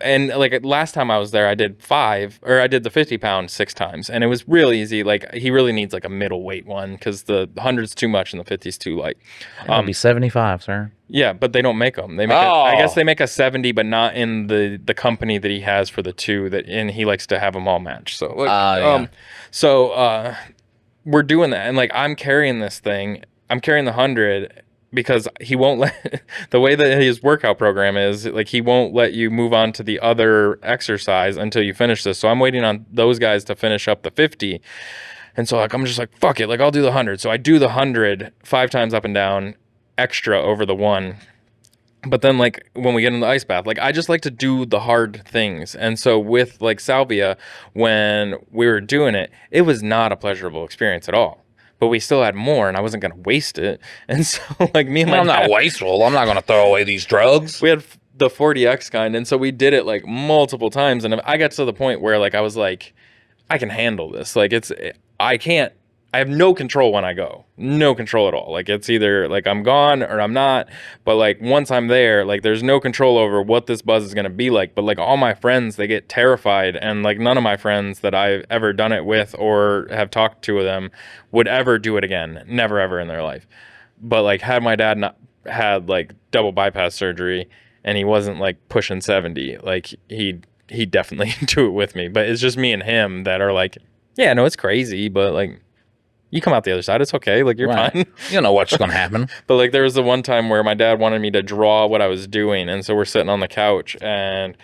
And like last time I was there, I did the 50-pound 6 times. And it was real easy. Like he really needs like a middleweight one because the 100's too much and the 50's too light. It'll be 75, sir. Yeah, but they don't make them. They make I guess they make a 70, but not in the company that he has for the 2. And he likes to have them all matched. So like, we're doing that, and like I'm carrying this thing. I'm carrying the 100 because he won't let the way that his workout program is. Like he won't let you move on to the other exercise until you finish this. So I'm waiting on those guys to finish up the 50. And so like I'm just like fuck it, like I'll do the 100. So I do the 100 5 times up and down. Extra over the 1. But then like when we get in the ice bath, like I just like to do the hard things. And so with like Salvia, when we were doing it, it was not a pleasurable experience at all. But we still had more and I wasn't going to waste it. And so like me and my I'm not wasteful. I'm not going to throw away these drugs. We had the 40X kind. And so we did it like multiple times. And I got to the point where like I was like, I can handle this. Like I have no control when I go. No control at all. Like, it's either, like, I'm gone or I'm not. But, like, once I'm there, like, there's no control over what this buzz is going to be like. But, like, all my friends, they get terrified. And, like, none of my friends that I've ever done it with or have talked to them would ever do it again. Never, ever in their life. But, like, had my dad not had like double bypass surgery and he wasn't like pushing 70. Like he definitely do it with me. But it's just me and him that are like, yeah, no, it's crazy, but like you come out the other side, it's okay. Like you're fine. You don't know what's gonna happen. But like there was the one time where my dad wanted me to draw what I was doing, and so we're sitting on the couch and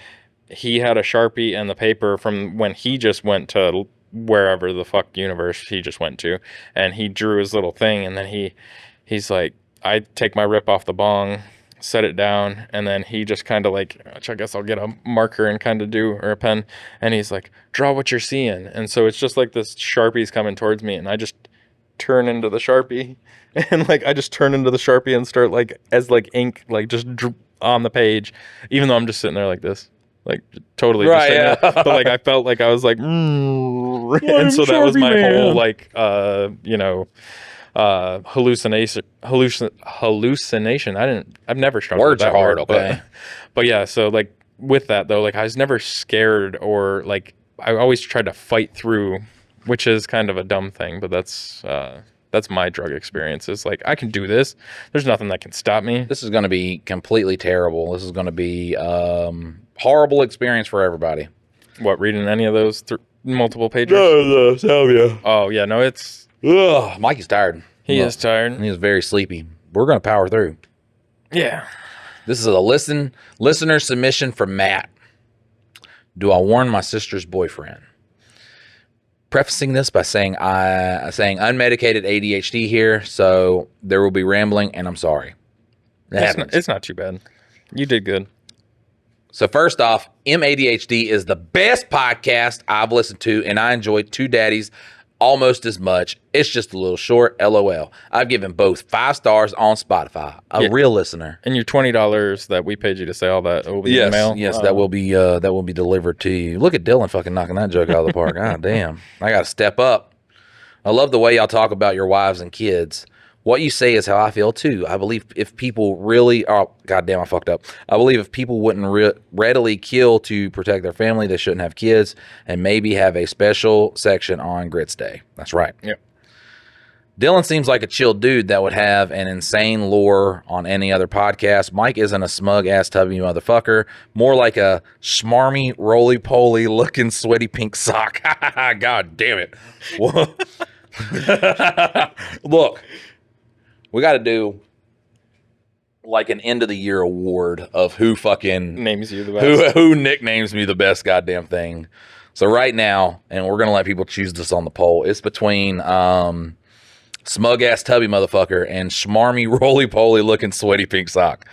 he had a Sharpie and the paper from when he just went to wherever the fuck universe he just went to, and he drew his little thing, and then he's like, I take my rip off the bong, set it down, and then he just kind of like, I guess I'll get a marker and kind of do, or a pen, and he's like, draw what you're seeing. And so it's just like this Sharpie's coming towards me, and I just turn into the Sharpie, and like I just turn into the Sharpie and start like as like ink like just on the page, even though I'm just sitting there like this. Like totally right, just yeah. but like I felt like I was like and so that was my whole like hallucination. I've never struggled with Words that are hard, word, okay. but yeah, so like with that though, like I was never scared, or like I always tried to fight through, which is kind of a dumb thing, but that's my drug experience. It's like I can do this. There's nothing that can stop me. This is going to be completely terrible. This is going to be horrible experience for everybody. What, reading any of those multiple pages? No, Salvia. Oh yeah, no, it's. Ugh, Mikey's tired. He is tired. He is very sleepy. We're going to power through. Yeah. This is a listener submission from Matt. Do I warn my sister's boyfriend? Prefacing this by saying unmedicated ADHD here, so there will be rambling, and I'm sorry. It's not too bad. You did good. So first off, MADHD is the best podcast I've listened to, and I enjoy Two Daddies almost as much. It's just a little short, LOL. I've given both 5 stars on Spotify. A real listener. And your $20 that we paid you to say all that will be in the mail? Yes, that will be delivered to you. Look at Dylan fucking knocking that joke out of the park. God damn. I got to step up. I love the way y'all talk about your wives and kids. What you say is how I feel too. I believe if people really, oh goddamn, I fucked up. I believe if people wouldn't readily kill to protect their family, they shouldn't have kids, and maybe have a special section on Grits Day. That's right. Yep. Dylan seems like a chill dude that would have an insane lore on any other podcast. Mike isn't a smug ass tubby motherfucker, more like a smarmy, roly poly looking sweaty pink sock. God damn it. Look. We got to do like an end of the year award of who fucking names you the best. Who nicknames me the best goddamn thing. So right now, and we're going to let people choose this on the poll, it's between smug ass tubby motherfucker and smarmy roly poly looking sweaty pink sock.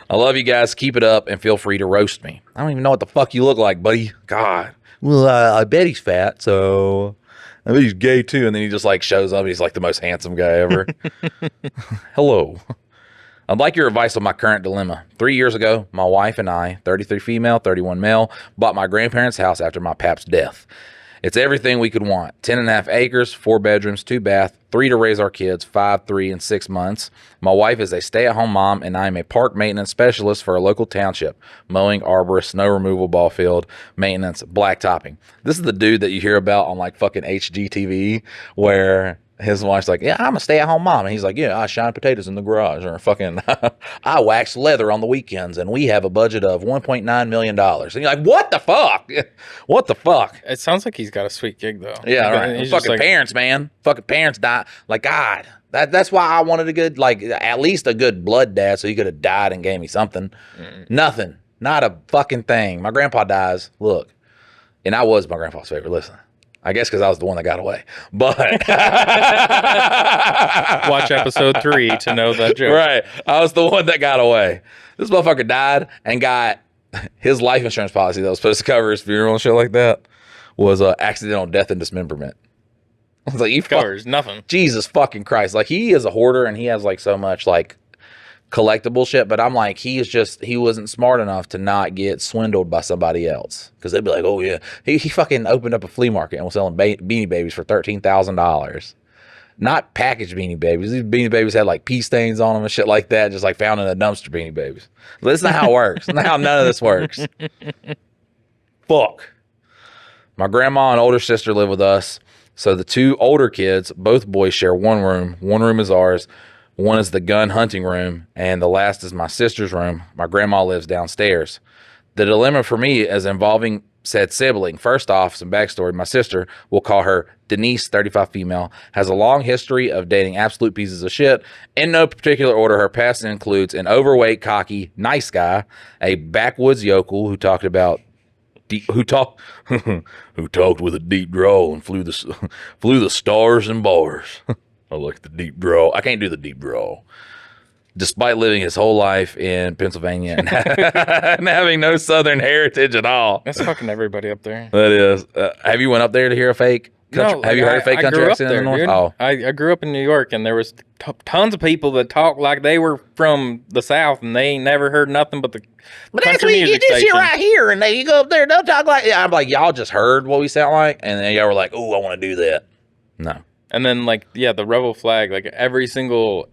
I love you guys. Keep it up and feel free to roast me. I don't even know what the fuck you look like, buddy. God. Well, I bet he's fat, so I bet he's gay too. And then he just like shows up and he's like the most handsome guy ever. Hello. I'd like your advice on my current dilemma. 3 years ago, my wife and I, 33 female, 31 male, bought my grandparents' house after my pap's death. It's everything we could want. 10.5 acres, 4 bedrooms, 2 baths, 3 to raise our kids, 5, 3, and 6 months. My wife is a stay-at-home mom, and I am a park maintenance specialist for a local township. Mowing, arborist, snow removal, ball field, maintenance, blacktopping. This is the dude that you hear about on like fucking HGTV where his wife's like, yeah, I'm a stay-at-home mom. And he's like, yeah, I shine potatoes in the garage. Or fucking, I wax leather on the weekends, and we have a budget of $1.9 million. And you're like, what the fuck? What the fuck? It sounds like he's got a sweet gig, though. Yeah, Like, right. he's Fucking just like, parents, man. Fucking parents die. Like, God. That's why I wanted a good, like, at least a good blood dad so he could have died and gave me something. Nothing. Not a fucking thing. My grandpa dies. Look. And I was my grandpa's favorite. Listen. I guess because I was the one that got away. But watch episode 3 to know that joke. Right. I was the one that got away. This motherfucker died and got his life insurance policy that was supposed to cover his funeral and shit like that was accidental death and dismemberment. I was like, you Covers nothing. Jesus fucking Christ. Like, he is a hoarder and he has like so much like collectible shit, but I'm like, he wasn't smart enough to not get swindled by somebody else, because they'd be like, oh yeah, he fucking opened up a flea market and was selling Beanie Babies for $13,000. Not packaged Beanie Babies. These Beanie Babies had like pee stains on them and shit like that, just like found in a dumpster Beanie Babies. But that's not how it works. That's not how none of this works. Fuck. My grandma and older sister live with us, so the 2 older kids, both boys, share one room. One room is ours. One is the gun hunting room, and the last is my sister's room. My grandma lives downstairs. The dilemma for me is involving said sibling. First off, some backstory. My sister, we'll call her Denise, 35 female, has a long history of dating absolute pieces of shit. In no particular order, her past includes an overweight, cocky, nice guy, a backwoods yokel who talked about who talked with a deep drawl and flew the stars and bars. I like the deep drawl. I can't do the deep drawl. Despite living his whole life in Pennsylvania and having no Southern heritage at all. That's fucking everybody up there. That is. Have you went up there to hear a fake country? No, have you heard a fake country accent in the north? Dude. Oh, I grew up in New York, and there was tons of people that talk like they were from the South, and they ain't never heard nothing but the country music this shit station. right here, and you go up there, don't talk like. Yeah, I'm like, y'all just heard what we sound like, and then y'all were like, oh, I want to do that. No. And then like, yeah, the rebel flag, like every single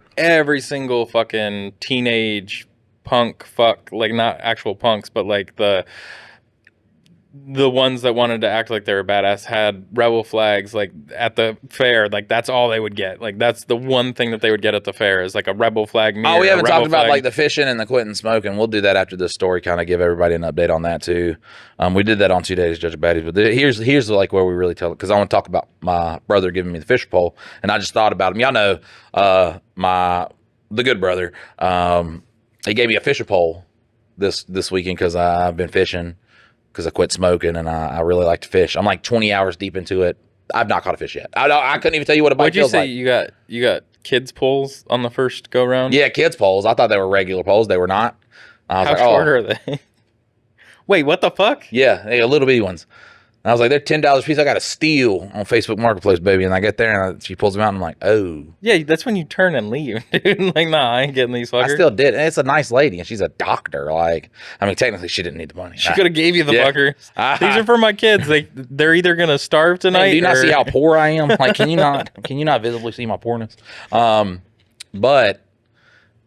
fucking teenage punk fuck, like not actual punks, but like the ones that wanted to act like they were badass had rebel flags like at the fair. Like that's all they would get. Like that's the one thing that they would get at the fair is like a rebel flag mirror. Oh, we haven't talked about like the fishing and the quitting smoking. We'll do that after this story, kind of give everybody an update on that too. We did that on 2 days, Judge Baddies, but here's like where we really tell it, because I want to talk about my brother giving me the fish pole, and I just thought about him. Y'all know the good brother. He gave me a fisher pole this weekend because I've been fishing. Because I quit smoking and I really like to fish. I'm like 20 hours deep into it. I've not caught a fish yet. I couldn't even tell you what a bite feels like. What'd you say you got kids poles on the first go round? Yeah, kids poles. I thought they were regular poles. They were not. I was How like, short are they? Wait, what the fuck? Yeah, they little bitty ones. And I was like, they're $10 a piece. I got a steal on Facebook Marketplace, baby. And I get there and she pulls them out and I'm like, oh. Yeah, that's when you turn and leave, dude. Like, nah, I ain't getting these fuckers. I still did. And it's a nice lady and she's a doctor. Like, I mean, technically she didn't need the money. She could have gave you the fuckers. These are for my kids. They're either going to starve tonight. Man, do you not see how poor I am? Like, can you not visibly see my poorness? But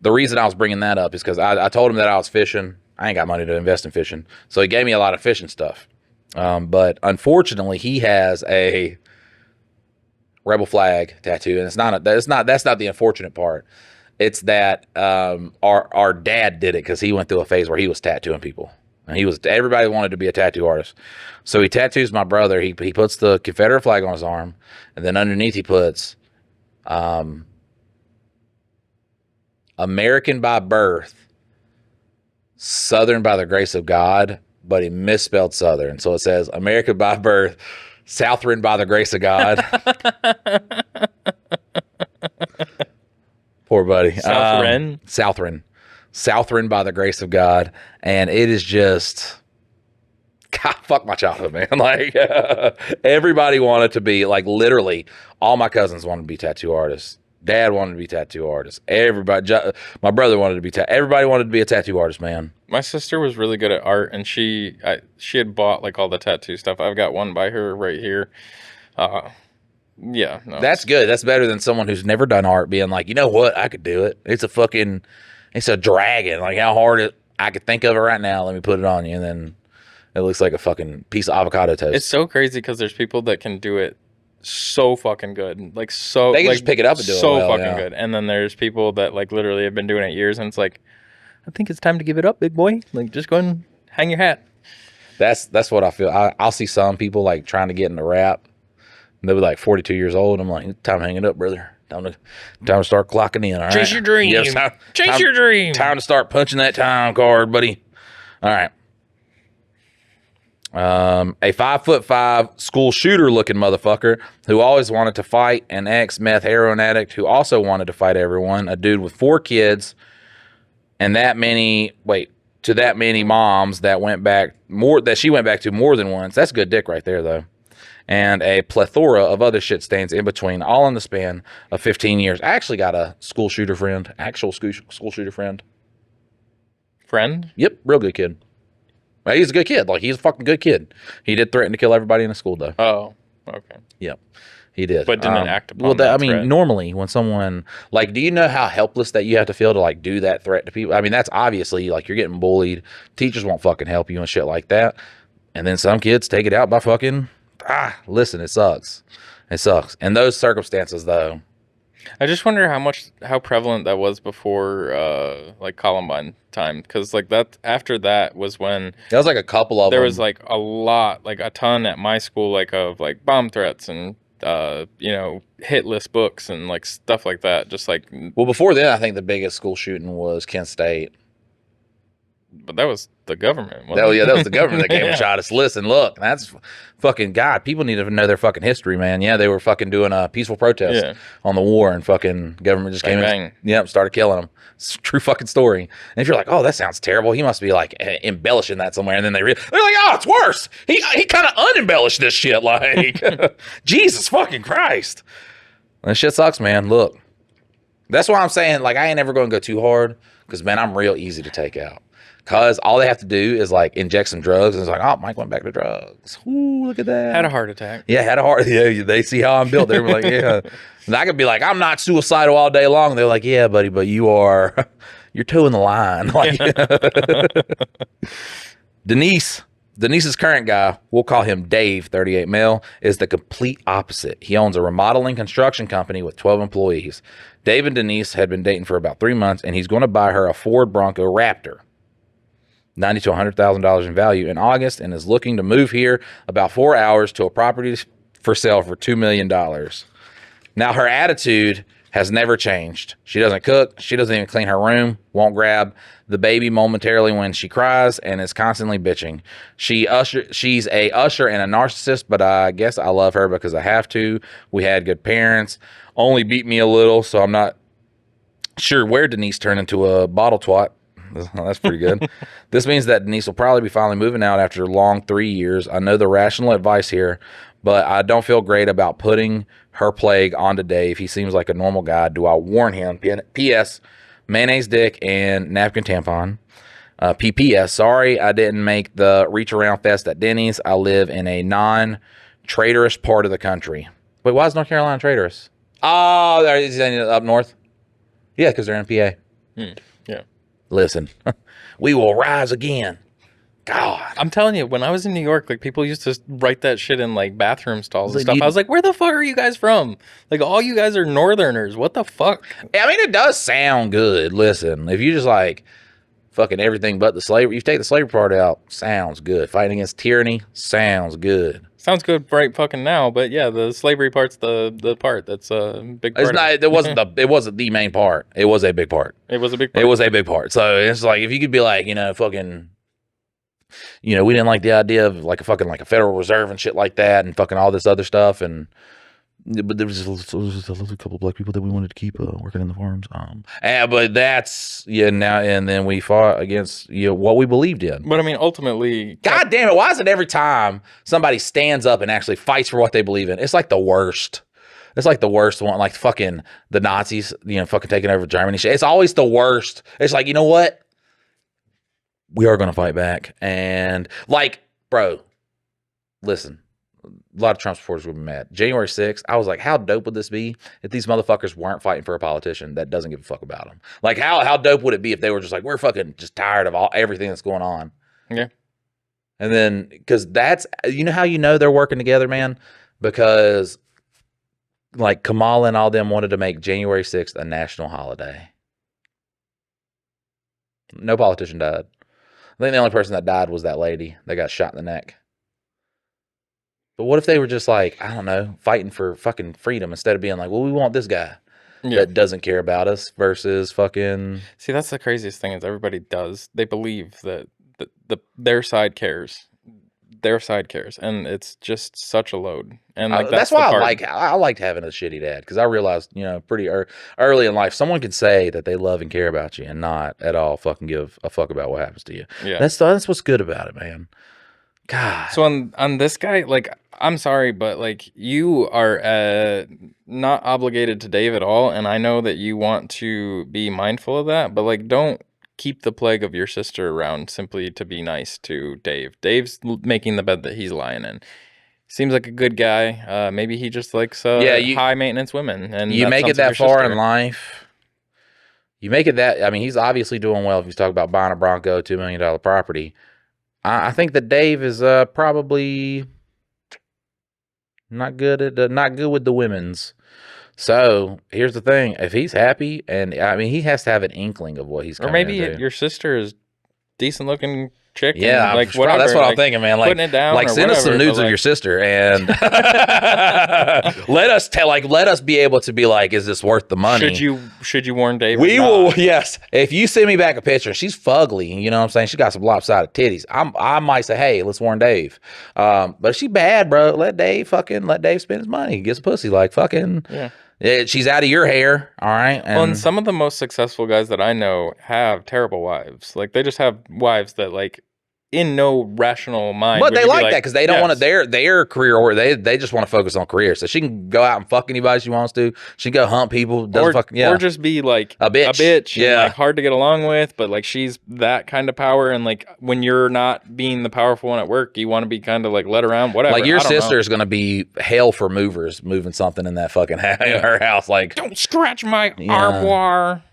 the reason I was bringing that up is because I told him that I was fishing. I ain't got money to invest in fishing. So he gave me a lot of fishing stuff. But unfortunately, he has a rebel flag tattoo, and that's not the unfortunate part. It's that our dad did it because he went through a phase where he was tattooing people, and everybody wanted to be a tattoo artist. So he tattoos my brother. He puts the Confederate flag on his arm, and then underneath he puts American by birth, Southern by the grace of God. But he misspelled Southern. So it says American by birth, Southern by the grace of God. Poor buddy. Southern by the grace of God. And it is just, God, fuck my childhood, man. Like, everybody wanted to be, like, literally, all my cousins wanted to be tattoo artists. Dad wanted to be tattoo artists. Everybody, my brother wanted to be everybody wanted to be a tattoo artist, man. My sister was really good at art, and she had bought like all the tattoo stuff. I've got one by her right here. Yeah, no, that's good. That's better than someone who's never done art being like, you know what, I could do it. It's a dragon. Like how hard I could think of it right now. Let me put it on you, and then it looks like a fucking piece of avocado toast. It's so crazy because there's people that can do it so fucking good, like so they can just pick it up and do it so fucking good, and then there's people that like literally have been doing it years, and it's like, I think it's time to give it up, big boy. Like just go and hang your hat. That's what I feel. I'll see some people like trying to get into rap, and they'll be like 42 years old. I'm like, time to hang it up, brother. Time to start clocking in. All right, chase your dream. Yes, chase your dream. Time to start punching that time card, buddy. All right. A 5'5" school shooter looking motherfucker who always wanted to fight, an ex-meth heroin addict who also wanted to fight everyone, a dude with 4 kids, and that many moms that she went back to more than once. That's good dick right there, though. And a plethora of other shit stains in between, all in the span of 15 years. I actually got a school shooter friend, actual school shooter friend. Friend? Yep, real good kid. Well, he's a good kid. Like, he's a fucking good kid. He did threaten to kill everybody in the school, though. Oh, okay. Yep, he did. But didn't act upon that threat. Normally, when someone, like, do you know how helpless that you have to feel to, like, do that threat to people? I mean, that's obviously, like, you're getting bullied. Teachers won't fucking help you and shit like that. And then some kids take it out by fucking, listen, it sucks. It sucks. In those circumstances, though, I just wonder how prevalent that was before like Columbine time, because like that after that was when There was like a couple of there them. was like a lot, like a ton at my school, like of like bomb threats and hit list books and like stuff like that. Just like, Well, before then, I think the biggest school shooting was Kent State. but that was the government. That, Wasn't yeah, that was the government that came and Yeah. shot us. Listen, look, that's fucking God. People need to know their fucking history, man. Yeah, they were fucking doing a peaceful protest Yeah. on the war, and fucking government just Bang, came bang. in. Yep, started killing them. It's a true fucking story. And if you're like, oh, that sounds terrible, he must be like embellishing that somewhere, and then they're like, oh, it's worse. He kind of unembellished this shit. Like, Jesus fucking Christ. That shit sucks, man. Look, that's why I'm saying, like, I ain't ever going to go too hard because, man, I'm real easy to take out. Because all they have to do is, like, inject some drugs, and it's like, oh, Mike went back to drugs. Ooh, look at that. Had a heart attack. Yeah, had a heart. Yeah, they see how I'm built. They're like, yeah. And I could be like, I'm not suicidal all day long. They're like, yeah, buddy, but you are, you're toeing the line. Like, Denise's current guy, we'll call him Dave, 38 male, is the complete opposite. He owns a remodeling construction company with 12 employees. Dave and Denise had been dating for about 3 months, and he's going to buy her a Ford Bronco Raptor, $90,000 to $100,000 in value in August, and is looking to move here about 4 hours to a property for sale for $2 million. Now, her attitude has never changed. She doesn't cook. She doesn't even clean her room, won't grab the baby momentarily when she cries, and is constantly bitching. She's a usher and a narcissist, but I guess I love her because I have to. We had good parents. Only beat me a little, so I'm not sure where Denise turned into a bottle twat. That's pretty good. This means that Denise will probably be finally moving out after a long 3 years. I know the rational advice here, but I don't feel great about putting her plague onto Dave. He seems like a normal guy. Do I warn him? P.S. Mayonnaise dick and napkin tampon. PPS. Sorry I didn't make the reach around fest at Denny's. I live in a non-traitorous part of the country. Wait, why is North Carolina traitorous? Oh, they're up north? Yeah, because they're in PA. Yeah. Listen, we will rise again. God. I'm telling you, when I was in New York, like people used to write that shit in like bathroom stalls and Like, stuff. you- I was like, where the fuck are you guys from? Like all you guys are northerners. What the fuck? I mean, it does sound good. Listen, if you just like fucking everything but the slavery, you take the slavery part out, sounds good. Fighting against tyranny, sounds good. Sounds good right fucking now, but yeah, the slavery part's the part that's a big part. It's not. It wasn't the main part. It was a big part. It was a big part. It was a big part. So it's like if you could be like, fucking, we didn't like the idea of like a Federal Reserve and shit like that, and fucking all this other stuff, but there was just a couple of black people that we wanted to keep working in the farms. But that's now and then we fought against what we believed in. But I mean, ultimately, God damn it! Why is it every time somebody stands up and actually fights for what they believe in, it's like the worst? It's like the worst one, like fucking the Nazis, fucking taking over Germany. It's always the worst. It's like, you know what? We are gonna fight back, and like, bro, listen. A lot of Trump supporters would be mad. January 6th, I was like, how dope would this be if these motherfuckers weren't fighting for a politician that doesn't give a fuck about them? Like, how dope would it be if they were just like, we're fucking just tired of everything that's going on? yeah. And then, because that's, how they're working together, man? Because, like, Kamala and all them wanted to make January 6th a national holiday. No politician died. I think the only person that died was that lady that got shot in the neck. But what if they were just like, I don't know, fighting for fucking freedom instead of being like, well, we want this guy that doesn't care about us versus fucking. See, that's the craziest thing is everybody does. They believe that their side cares. Their side cares. And it's just such a load. And like That's why I liked having a shitty dad, because I realized, pretty early in life, someone could say that they love and care about you and not at all fucking give a fuck about what happens to you. Yeah. That's what's good about it, man. God. So on this guy, like, I'm sorry, but like you are not obligated to Dave at all, and I know that you want to be mindful of that, but like don't keep the plague of your sister around simply to be nice to Dave. Dave's making the bed that he's lying in. Seems like a good guy. Maybe he just likes high maintenance women, and you make it that far in life. You make it that. I mean, he's obviously doing well. If he's talking about buying a Bronco, $2 million property. I think that Dave is probably not good with the women's. So here's the thing: if he's happy, and I mean, he has to have an inkling of what he's Or coming maybe into. your sister is decent looking chick. Yeah, and, like probably, whatever. that's what I'm like, thinking, man. Like, putting it down or send us some whatever, nudes but, of your sister, and let us be able to be like, is this worth the money? Should you warn Dave? We or will, not? yes. If you send me back a picture, she's fugly. You know what I'm saying? She got some lopsided titties. I might say, hey, let's warn Dave. But if she bad, bro, let Dave spend his money, get some pussy. Like fucking, Yeah. She's out of your hair, all right. And some of the most successful guys that I know have terrible wives. Like they just have wives that like in no rational mind. But would they you be like that because they don't want to yes. their career, or they just want to focus on career. So she can go out and fuck anybody she wants to. She can go hunt people. Or just be like a bitch. and like hard to get along with, but like she's that kind of power. And like when you're not being the powerful one at work, you want to be kind of like led around, whatever. Like your sister is going to be hell for movers, moving something in that fucking in her house. Like, don't scratch my armoire.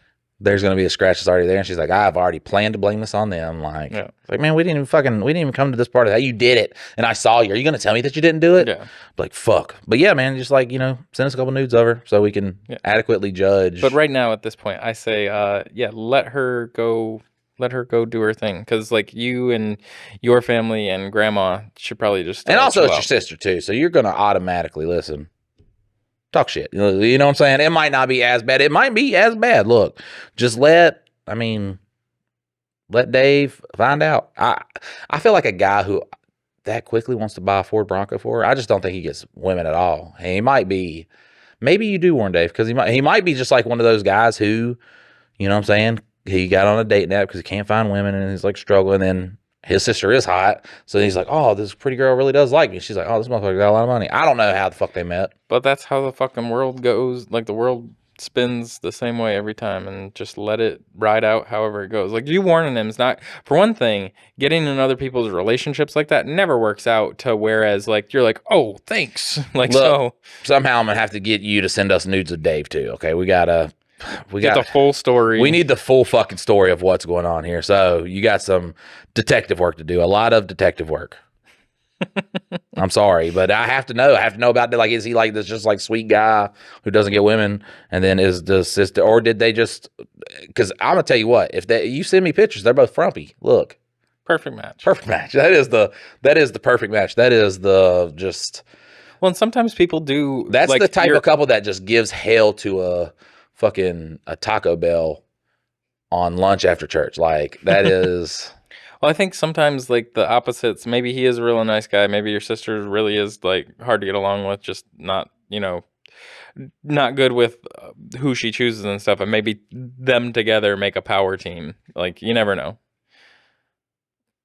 There's going to be a scratch that's already there. And she's like, I've already planned to blame this on them. Like, like, man, we didn't even come to this part of that. You did it. And I saw you. Are you going to tell me that you didn't do it? Yeah. Like, fuck. But yeah, man, just like, send us a couple nudes over so we can adequately judge. But right now at this point, I say, let her go do her thing. Because like you and your family and grandma should probably just and also it's out. your sister too. So you're going to automatically listen. Talk shit. You know what I'm saying? It might not be as bad. It might be as bad. Look, just let Dave find out. I feel like a guy who that quickly wants to buy a Ford Bronco for her, I just don't think he gets women at all. He might be, maybe you do warn Dave because he might be just like one of those guys who, you know what I'm saying? He got on a dating app because he can't find women and he's like struggling. And his sister is hot. So he's like, oh, this pretty girl really does like me. She's like, oh, this motherfucker got a lot of money. I don't know how the fuck they met. But that's how the fucking world goes. Like the world spins the same way every time, and just let it ride out however it goes. Like you warning him is not, for one thing, getting in other people's relationships like that never works out to whereas like you're like, oh, thanks. Like, look, so somehow I'm going to have to get you to send us nudes of Dave too. Okay. We got the full story. We need the full fucking story of what's going on here. So you got some detective work to do. A lot of detective work. I'm sorry, but I have to know. I have to know about that. Like, is he like this just like sweet guy who doesn't get women? And then is the sister, or did they just? Because I'm gonna tell you what. If you send me pictures, they're both frumpy. Look, perfect match. Perfect match. That is the perfect match. That is the just. Well, and sometimes people do. That's like the type of couple that just gives hell to a Taco Bell on lunch after church. Like that is. Well, I think sometimes like the opposites. Maybe he is a really nice guy. Maybe your sister really is like hard to get along with. Just not, not good with who she chooses and stuff. And maybe them together make a power team. Like you never know.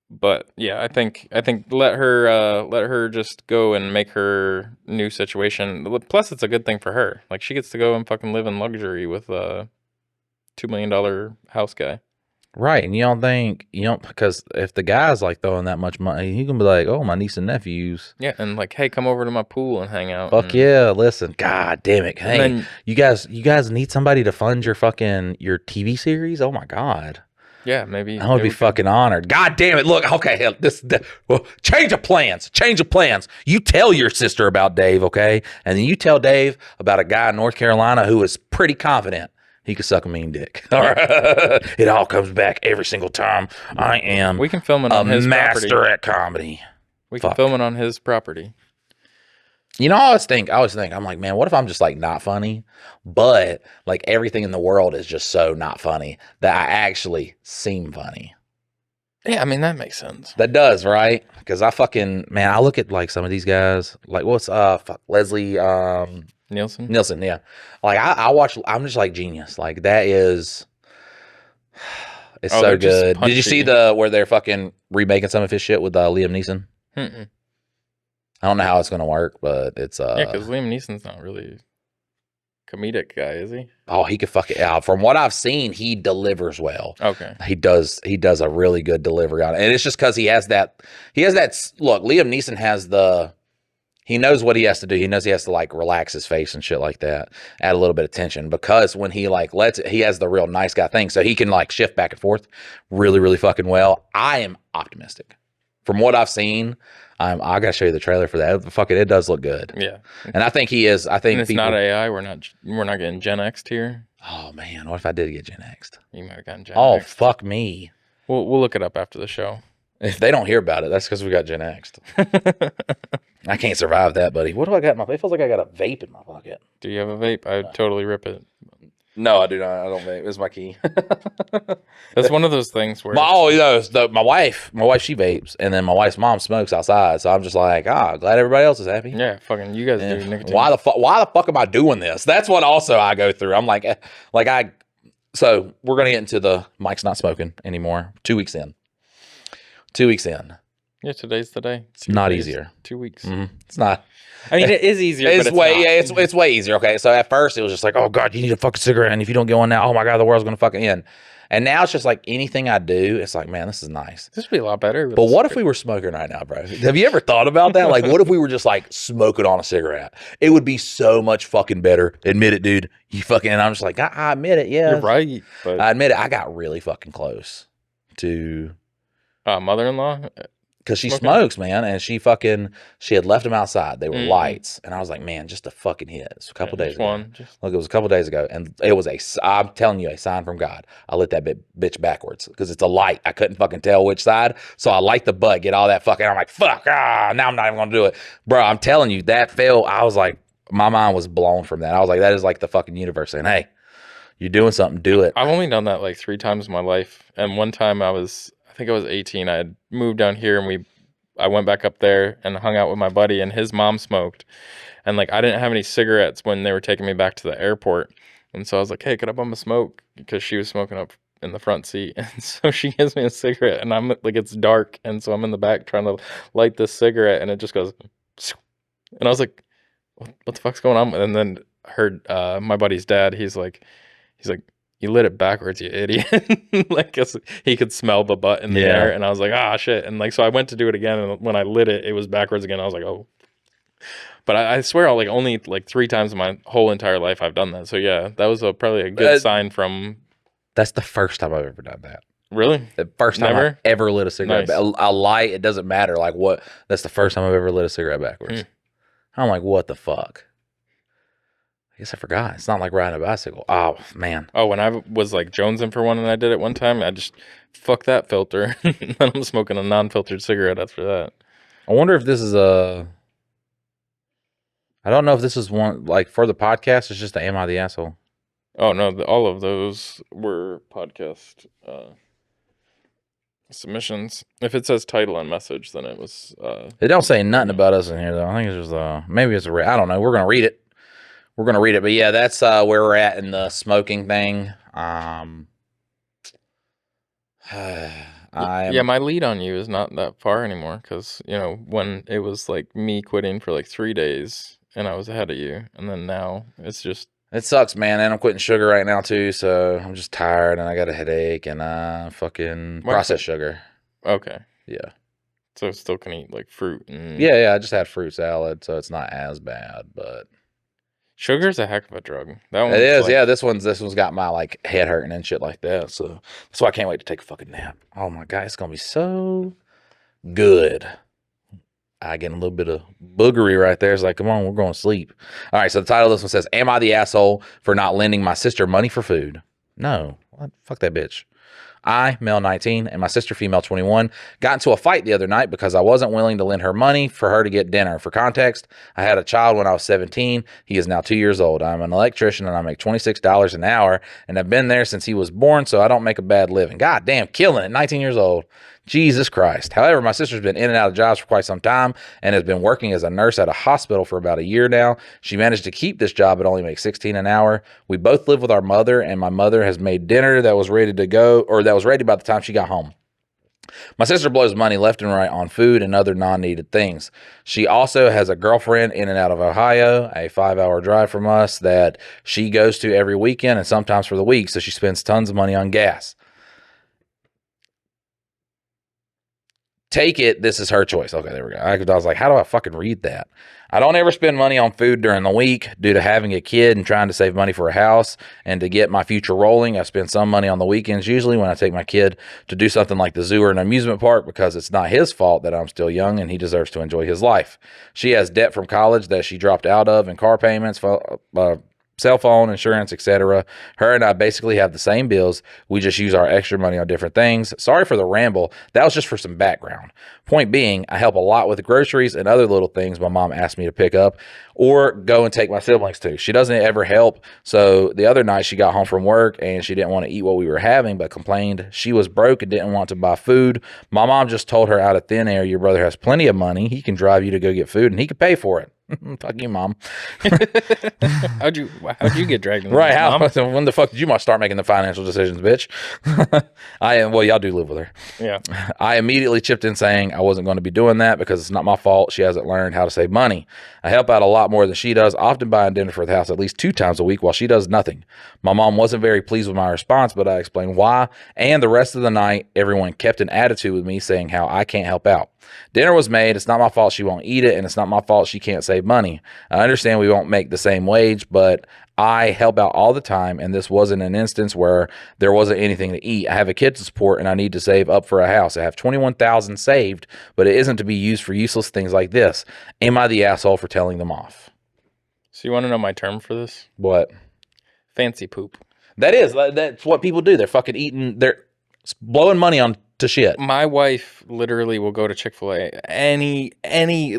But yeah, I think let her just go and make her new situation. Plus, it's a good thing for her. Like she gets to go and fucking live in luxury with a $2 million house guy. Right, and you don't because if the guy's like throwing that much money, he can be like, "Oh, my niece and nephews." Yeah, and like, hey, come over to my pool and hang out. Fuck yeah! Listen, god damn it, hey, then, you guys need somebody to fund your TV series. Oh my god. Yeah, maybe I would be fucking honored. God damn it! Look, okay, change of plans. Change of plans. You tell your sister about Dave, okay, and then you tell Dave about a guy in North Carolina who is pretty confident he could suck a mean dick. All right. It all comes back every single time. I am. We can film it on his master property. at comedy. We can film it on his property. I always think, I'm like, man, what if I'm just like not funny, but like everything in the world is just so not funny that I actually seem funny. Yeah, I mean that makes sense. That does, right? Because I look at like some of these guys, like what's Leslie Nielsen, yeah. Like I watch, I'm just like genius. Like that is, it's so good. Did you see where they're fucking remaking some of his shit with Liam Neeson? Mm-mm. I don't know how it's gonna work, but it's yeah, because Liam Neeson's not really a comedic guy, is he? Oh, he could fuck it out. From what I've seen, he delivers well. Okay, he does a really good delivery on it, and it's just because he has that. Look, Liam Neeson he knows what he has to do. He knows he has to like relax his face and shit like that, add a little bit of tension, because when he like he has the real nice guy thing, so he can like shift back and forth really, really fucking well. I am optimistic. from what I've seen, I gotta show you the trailer for that. Fucking, it does look good. Yeah. And I think he is. I think And it's people, not AI. We're not getting Gen X here. oh man, what if I did get Gen X? You might have gotten Gen Oh X. fuck me. We'll look it up after the show. If they don't hear about it, that's because we got Gen X. I can't survive that, buddy. What do I got in my? It feels like I got a vape in my pocket. Do you have a vape? I'd totally rip it. No, I do not. I don't vape. It's my key. That's one of those things where My wife, she vapes, and then my wife's mom smokes outside. So I'm just like, glad everybody else is happy. yeah, fucking you guys do nicotine. Why the fuck am I doing this? That's what also I go through. I'm like, so we're gonna get into the Mike's not smoking anymore. 2 weeks in. 2 weeks in. Yeah, today's the day. It's not easier. 2 weeks. Mm-hmm. It's not. I mean, it is easier. It's but it's way not. it's way easier. Okay, so at first it was just like, oh god, you need a fucking cigarette, and if you don't get one now, oh my god, the world's gonna fucking end. And now it's just like anything I do, it's like, man, this is nice. This would be a lot better. But what if we were smoking right now, bro? Have you ever thought about that? Like, what if we were just like smoking on a cigarette? It would be so much fucking better. Admit it, dude. You fucking. And I'm just like, I admit it. Yeah, You're right. But I admit it. I got really fucking close to. Mother-in-law. Because she Okay. smokes, man, and she had left them outside. They were lights, and I was like, man, just a fucking hit. It's a couple days ago. Look, it was a couple days ago, and it was I'm telling you, a sign from God. I lit that bitch backwards because it's a light. I couldn't fucking tell which side, so I light the butt, get all that fucking. I'm like, fuck, now I'm not even gonna do it, bro. I'm telling you, that failed. I was like, my mind was blown from that. I was like, that is like the fucking universe saying, hey, you're doing something, do it. I've only done that like 3 times in my life, and one time I think I was 18. I had moved down here, and I went back up there and hung out with my buddy, and his mom smoked. And like I didn't have any cigarettes when they were taking me back to the airport. And so I was like, hey, could I bum a smoke? Because she was smoking up in the front seat. And so she gives me a cigarette, and I'm like, it's dark. And so I'm in the back trying to light this cigarette, and it just goes, and I was like, what the fuck's going on? And then heard my buddy's dad, he's like, you lit it backwards, you idiot. Like, 'cause he could smell the butt in the air, and I was like, shit. And like, so I went to do it again, and when I lit it, it was backwards again. I was like, oh. But I swear, only like 3 times in my whole entire life I've done that. So yeah, that was probably a good sign from. That's the first time I've ever done that. Really? The first time Never? I've ever lit a cigarette. Nice. A light, it doesn't matter. Like what? That's the first time I've ever lit a cigarette backwards. I'm like, what the fuck? I guess I forgot. It's not like riding a bicycle. Oh, man. Oh, when I was like jonesing for one and I did it one time, I just fuck that filter. And then I'm smoking a non-filtered cigarette after that. I wonder if this is I don't know if this is one, like for the podcast, it's just the Am I the Asshole? Oh, no, all of those were podcast submissions. If it says title and message, then it was. It don't say nothing about us in here, though. I think it's just, maybe it's I don't know. We're going to read it. But yeah, that's where we're at in the smoking thing. Yeah, my lead on you is not that far anymore because, when it was like me quitting for like 3 days and I was ahead of you, and then now it's just. It sucks, man, and I'm quitting sugar right now, too, so I'm just tired, and I got a headache, and fucking processed sugar. Okay. Yeah. So still can eat like fruit and. Yeah, I just had fruit salad, so it's not as bad, but. Sugar's a heck of a drug. That one. It is, yeah. This one's got my like head hurting and shit like that. So that's why I can't wait to take a fucking nap. Oh my god, it's gonna be so good. I get a little bit of boogery right there. It's like, come on, we're going to sleep. All right, so the title of this one says, "Am I the asshole for not lending my sister money for food?" No, what? Fuck that bitch. I, male 19, and my sister, female 21, got into a fight the other night because I wasn't willing to lend her money for her to get dinner. For context, I had a child when I was 17. He is now 2 years old. I'm an electrician, and I make $26 an hour, and I've been there since he was born, so I don't make a bad living. God damn, killing it, 19 years old. Jesus Christ. However, my sister's been in and out of jobs for quite some time and has been working as a nurse at a hospital for about a year now. She managed to keep this job but only makes $16 an hour. We both live with our mother, and my mother has made dinner that was ready to go, or that was ready by the time she got home. My sister blows money left and right on food and other non-needed things. She also has a girlfriend in and out of Ohio, a 5-hour drive from us, that she goes to every weekend and sometimes for the week, so she spends tons of money on gas. Take it. This is her choice. Okay, there we go. I was like, how do I fucking read that? I don't ever spend money on food during the week due to having a kid and trying to save money for a house and to get my future rolling. I spend some money on the weekends, usually when I take my kid to do something like the zoo or an amusement park, because it's not his fault that I'm still young and he deserves to enjoy his life. She has debt from college that she dropped out of, and car payments, cell phone, insurance, etc. Her and I basically have the same bills. We just use our extra money on different things. Sorry for the ramble. That was just for some background. Point being, I help a lot with groceries and other little things my mom asked me to pick up or go and take my siblings to. She doesn't ever help. So the other night she got home from work and she didn't want to eat what we were having, but complained she was broke and didn't want to buy food. My mom just told her out of thin air, your brother has plenty of money. He can drive you to go get food and he can pay for it. Fuck you, Mom. How'd you get dragged into Right? this, How? Mom? When the fuck did you start making the financial decisions, bitch? Well, y'all do live with her. Yeah. I immediately chipped in saying I wasn't going to be doing that because it's not my fault. She hasn't learned how to save money. I help out a lot more than she does, often buying dinner for the house at least 2 times a week while she does nothing. My mom wasn't very pleased with my response, but I explained why. And the rest of the night, everyone kept an attitude with me saying how I can't help out. Dinner was made. It's not my fault she won't eat it, and it's not my fault she can't save money. I understand we won't make the same wage, but I help out all the time, and this wasn't an instance where there wasn't anything to eat. I have a kid to support, and I need to save up for a house. I have $21,000 saved, but it isn't to be used for useless things like this. Am I the asshole for telling them off? So you want to know my term for this? What? Fancy poop. That's what people do. They're fucking eating. They're blowing money on to shit. My wife literally will go to Chick-fil-A.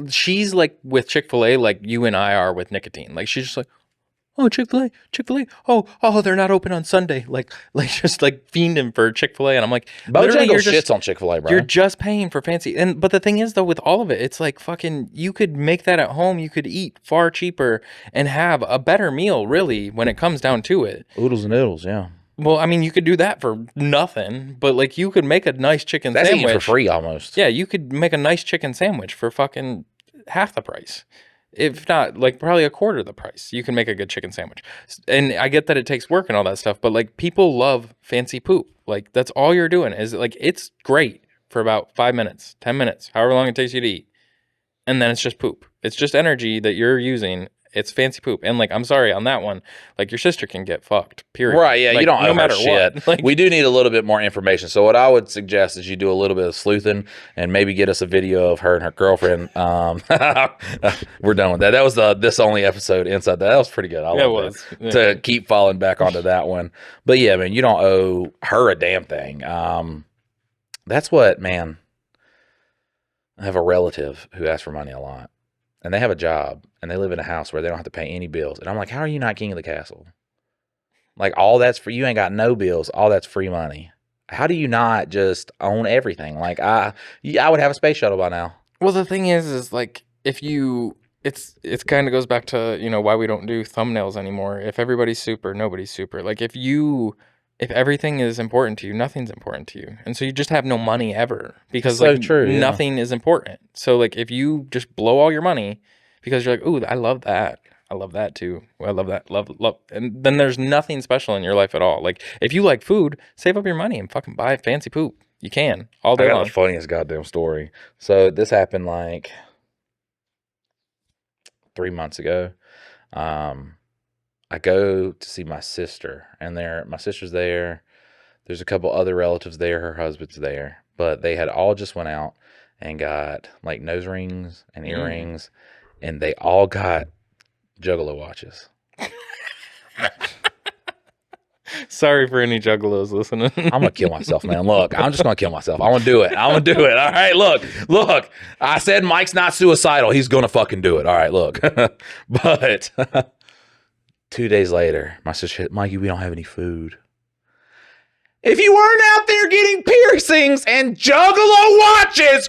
She's like with Chick-fil-A like you and I are with nicotine. Like she's just like, oh, Chick-fil-A. Oh, they're not open on Sunday. Like just like fiending for Chick-fil-A. And I'm like, literally, Bojangles shits on Chick-fil-A, bro. You're just paying for fancy. But the thing is though, with all of it, it's like fucking, you could make that at home. You could eat far cheaper and have a better meal really when it comes down to it. Oodles and noodles, yeah. Well, I mean, you could do that for nothing, but like you could make a nice chicken sandwich. That's eating for free almost. Yeah, you could make a nice chicken sandwich for fucking half the price. If not, like probably a quarter the price. You can make a good chicken sandwich. And I get that it takes work and all that stuff, but like people love fancy poop. Like that's all you're doing is like it's great for about 5 minutes, 10 minutes, however long it takes you to eat. And then it's just poop. It's just energy that you're using. It's fancy poop. And like, I'm sorry on that one, like your sister can get fucked, period. Right, yeah, like, you don't owe no her matter shit. what. Like, we do need a little bit more information. So what I would suggest is you do a little bit of sleuthing and maybe get us a video of her and her girlfriend. We're done with that. That was the This Only episode inside that. That was pretty good. I it love was. that. Yeah. To keep falling back onto that one. But yeah, man, you don't owe her a damn thing. That's what, man. I have a relative who asks for money a lot. And they have a job, and they live in a house where they don't have to pay any bills. And I'm like, how are you not king of the castle? Like, all that's free. You ain't got no bills. All that's free money. How do you not just own everything? Like, I would have a space shuttle by now. Well, the thing is like if you, it's kind of goes back to, you know, why we don't do thumbnails anymore. If everybody's super, nobody's super. Like if everything is important to you, nothing's important to you. And so you just have no money ever because So like true, yeah. nothing is important. So like if you just blow all your money because you're like, ooh, I love that. I love that too. I love that. Love. And then there's nothing special in your life at all. Like if you like food, save up your money and fucking buy fancy poop. You can all I day got long. the funniest goddamn story. So this happened like 3 months ago. I go to see my sister, and my sister's there. There's a couple other relatives there. Her husband's there, but they had all just went out and got like nose rings and earrings, and they all got Juggalo watches. Sorry for any juggalos listening. I'm gonna kill myself, man. Look, I'm just gonna kill myself. I'm gonna do it. I'm gonna do it. All right, look. I said Mike's not suicidal. He's gonna fucking do it. All right, look. But 2 days later, my sister said, Mikey, we don't have any food. If you weren't out there getting piercings and Juggalo watches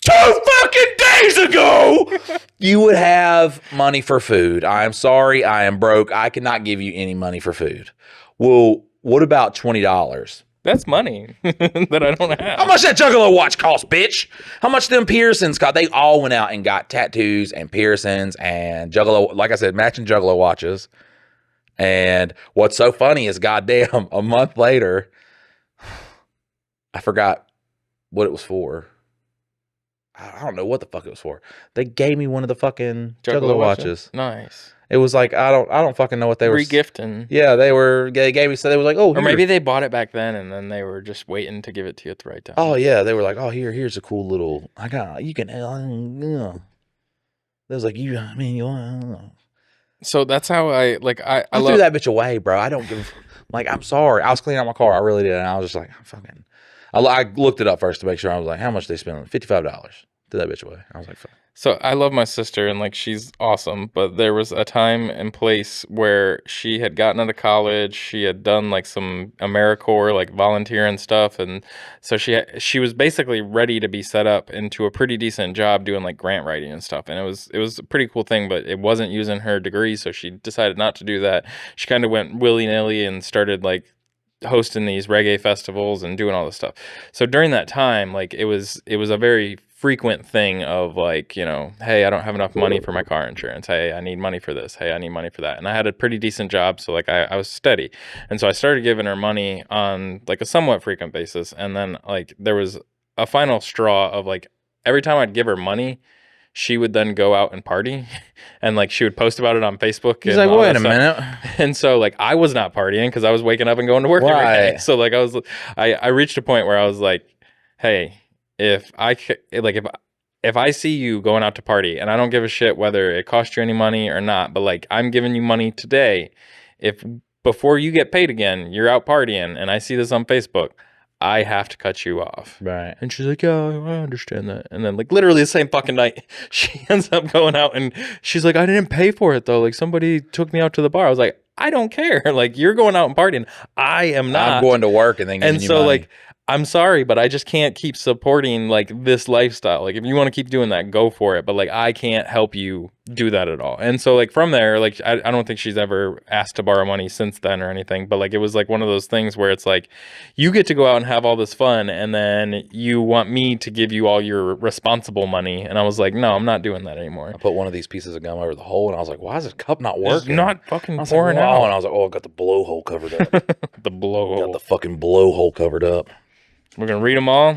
2 fucking days ago, you would have money for food. I'm sorry, I am broke. I cannot give you any money for food. Well, what about $20? That's money that I don't have. How much that Juggalo watch cost, bitch? How much them piercings cost? They all went out and got tattoos and piercings and Juggalo, like I said, matching Juggalo watches. And what's so funny is, goddamn, a month later, I forgot what it was for. I don't know what the fuck it was for. They gave me one of the fucking Juggalo watches. Nice. It was like I don't fucking know what they were Regifting. Yeah, they gave me, so they were like, oh, Or here. maybe they bought it back then and then they were just waiting to give it to you at the right time. Oh yeah, they were like, oh, here's a cool little. I got you can. They was like So that's how I I threw that bitch away, bro. I don't give. Like, I'm sorry. I was cleaning out my car. I really did, and I was just like, fucking. I looked it up first to make sure. I was like, how much they spent on it? $55. Threw that bitch away. I was like, fuck. So I love my sister and like she's awesome, but there was a time and place where she had gotten out of college, she had done like some AmeriCorps like volunteering stuff, and so she was basically ready to be set up into a pretty decent job doing like grant writing and stuff, and it was a pretty cool thing, but it wasn't using her degree, so she decided not to do that. She kind of went willy-nilly and started like hosting these reggae festivals and doing all this stuff. So during that time, like it was a very frequent thing of like, you know, hey, I don't have enough money for my car insurance. Hey, I need money for this. Hey, I need money for that. And I had a pretty decent job, so like I was steady. And so I started giving her money on like a somewhat frequent basis. And then like there was a final straw of like every time I'd give her money, she would then go out and party, and like she would post about it on Facebook. He's like, wait a minute. And so like I was not partying because I was waking up and going to work every day. So like I reached a point where I was like, hey, if I see you going out to party, and I don't give a shit whether it cost you any money or not, but like I'm giving you money today, if before you get paid again, you're out partying, and I see this on Facebook, I have to cut you off. Right. And she's like, yeah, I understand that. And then like literally the same fucking night, she ends up going out and she's like, I didn't pay for it though. Like somebody took me out to the bar. I was like, I don't care. Like you're going out and partying. I am not. I'm going to work and then giving you money. Like, I'm sorry, but I just can't keep supporting like this lifestyle. Like if you want to keep doing that, go for it. But like I can't help you do that at all. And so like from there, like I don't think she's ever asked to borrow money since then or anything. But like it was like one of those things where it's like you get to go out and have all this fun, and then you want me to give you all your responsible money. And I was like, no, I'm not doing that anymore. I put one of these pieces of gum over the hole, and I was like, why is this cup not working? It's not fucking pouring out. And I was like, oh, I got the blowhole covered up. The blowhole. Got the fucking blowhole covered up. We're gonna read them all.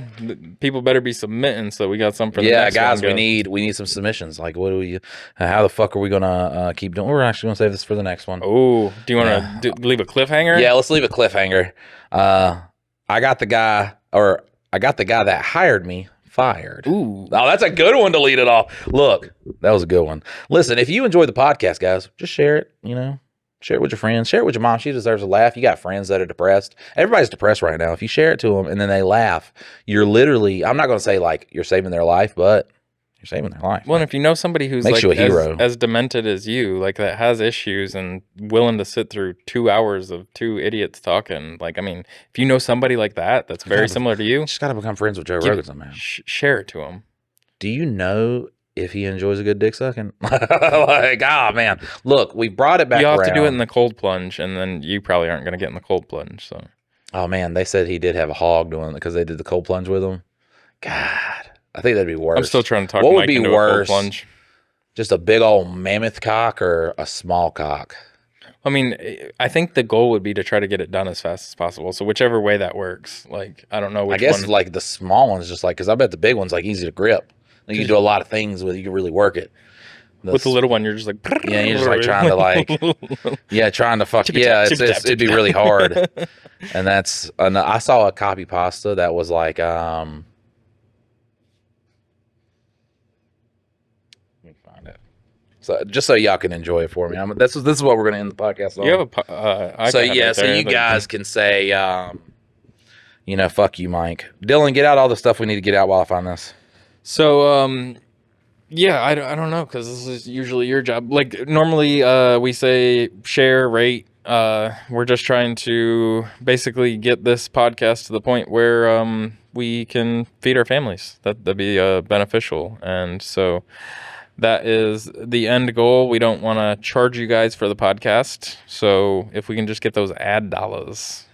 People better be submitting, so we got some for the next guys, one. we need some submissions. Like, what do we? How the fuck are we gonna keep doing? We're actually gonna save this for the next one. Oh, do you want to leave a cliffhanger? Yeah, let's leave a cliffhanger. I got the guy that hired me fired. Ooh, oh, that's a good one to lead it off. Look, that was a good one. Listen, if you enjoy the podcast, guys, just share it. You know. Share it with your friends. Share it with your mom. She deserves a laugh. You got friends that are depressed. Everybody's depressed right now. If you share it to them and then they laugh, you're literally, I'm not going to say like you're saving their life, but you're saving their life. Well, and if you know somebody who's makes like you a hero. As demented as you, like that has issues and willing to sit through 2 hours of two idiots talking, like, I mean, if you know somebody like that, that's very similar to you. Just got to become friends with Joe Rogan somehow. Share it to him. Do you know if he enjoys a good dick sucking? Like, oh man, look, we brought it back. You have around. to do it in the cold plunge, and then you probably aren't going to get in the cold plunge. So, oh man, they said he did have a hog doing it because they did the cold plunge with him. God, I think that'd be worse. I'm still trying to talk. What Mike would be into worse? A cold plunge. Just a big old mammoth cock or a small cock? I mean, I think the goal would be to try to get it done as fast as possible. So whichever way that works, like I don't know which. I guess one. like the small one's just like because I bet the big one's like easy to grip. You can do a lot of things with it. You can really work it. With the little one, you're just like... Yeah, you're just like trying to like... Yeah, trying to fuck... Yeah, it'd be really hard. And that's... I saw a copy pasta that was like... Let me find it. So just so y'all can enjoy it for me. This is what we're going to end the podcast on. You have a... so you guys can say... you know, fuck you, Mike. Dylan, get out all the stuff we need to get out while I find this. So, yeah, I don't know, because this is usually your job. Like, normally we say share, rate. We're just trying to basically get this podcast to the point where we can feed our families. That'd be beneficial. And so that is the end goal. We don't want to charge you guys for the podcast. So if we can just get those ad dollars.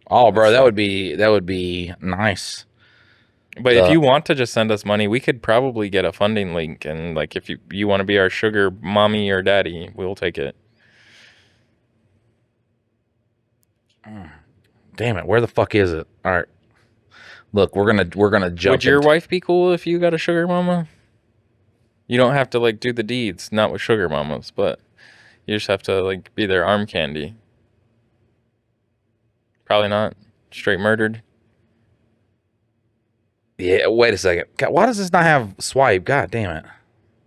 Oh, bro, that would be nice. But if you want to just send us money, we could probably get a funding link. And like if you want to be our sugar mommy or daddy, we'll take it. Damn it. Where the fuck is it? All right. Look, we're gonna jump. Would your wife be cool if you got a sugar mama? You don't have to like do the deeds, not with sugar mamas, but you just have to like be their arm candy. Probably not. Straight murdered. Yeah, wait a second. God, why does this not have swipe? God damn it.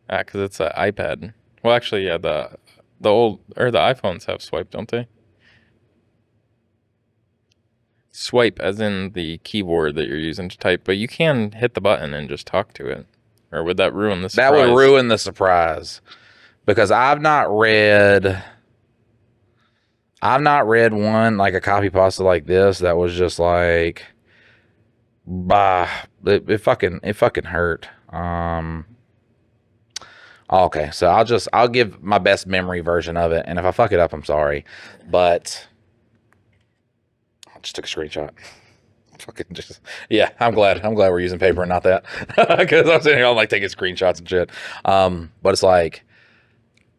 Because it's an iPad. Well, actually, yeah, the old or the iPhones have swipe, don't they? Swipe as in the keyboard that you're using to type, but you can hit the button and just talk to it. Or would that ruin the surprise? That would ruin the surprise. Because I've not read one like a copy pasta like this that was just like bah, it fucking hurt. Okay, so I'll give my best memory version of it, and if I fuck it up, I'm sorry. But I just took a screenshot. Fucking just, yeah, I'm glad we're using paper and not that. Because I'm sitting here, I'm like taking screenshots and shit. But it's like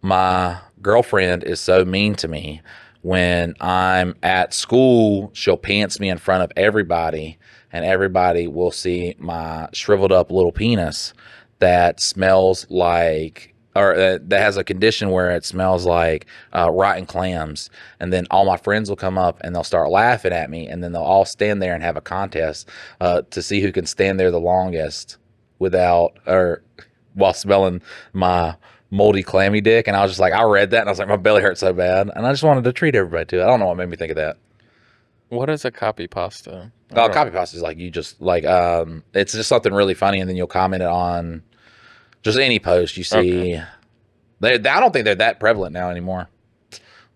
my girlfriend is so mean to me. When I'm at school, she'll pants me in front of everybody, and everybody will see my shriveled up little penis that smells like, or that has a condition where it smells like rotten clams. And then all my friends will come up and they'll start laughing at me, and then they'll all stand there and have a contest to see who can stand there the longest without, or while smelling my moldy clammy dick. And I was just like, I read that and I was like, my belly hurt so bad, and I just wanted to treat everybody to it. I don't know what made me think of that. What is a copy pasta? Copy pasta is like, you just like it's just something really funny, and then you'll comment it on just any post you see. Okay. I don't think they're that prevalent now anymore,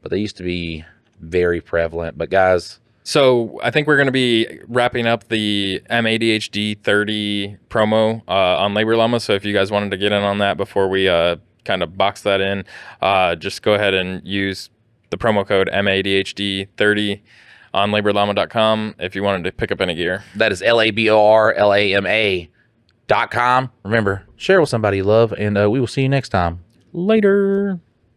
but they used to be very prevalent. But guys, so I think we're going to be wrapping up the MADHD 30 promo on Labor Llama. So if you guys wanted to get in on that before we kind of box that in, just go ahead and use the promo code MADHD 30 on laborllama.com if you wanted to pick up any gear. That is LABORLAMA.com. Remember, share with somebody you love, and we will see you next time. Later.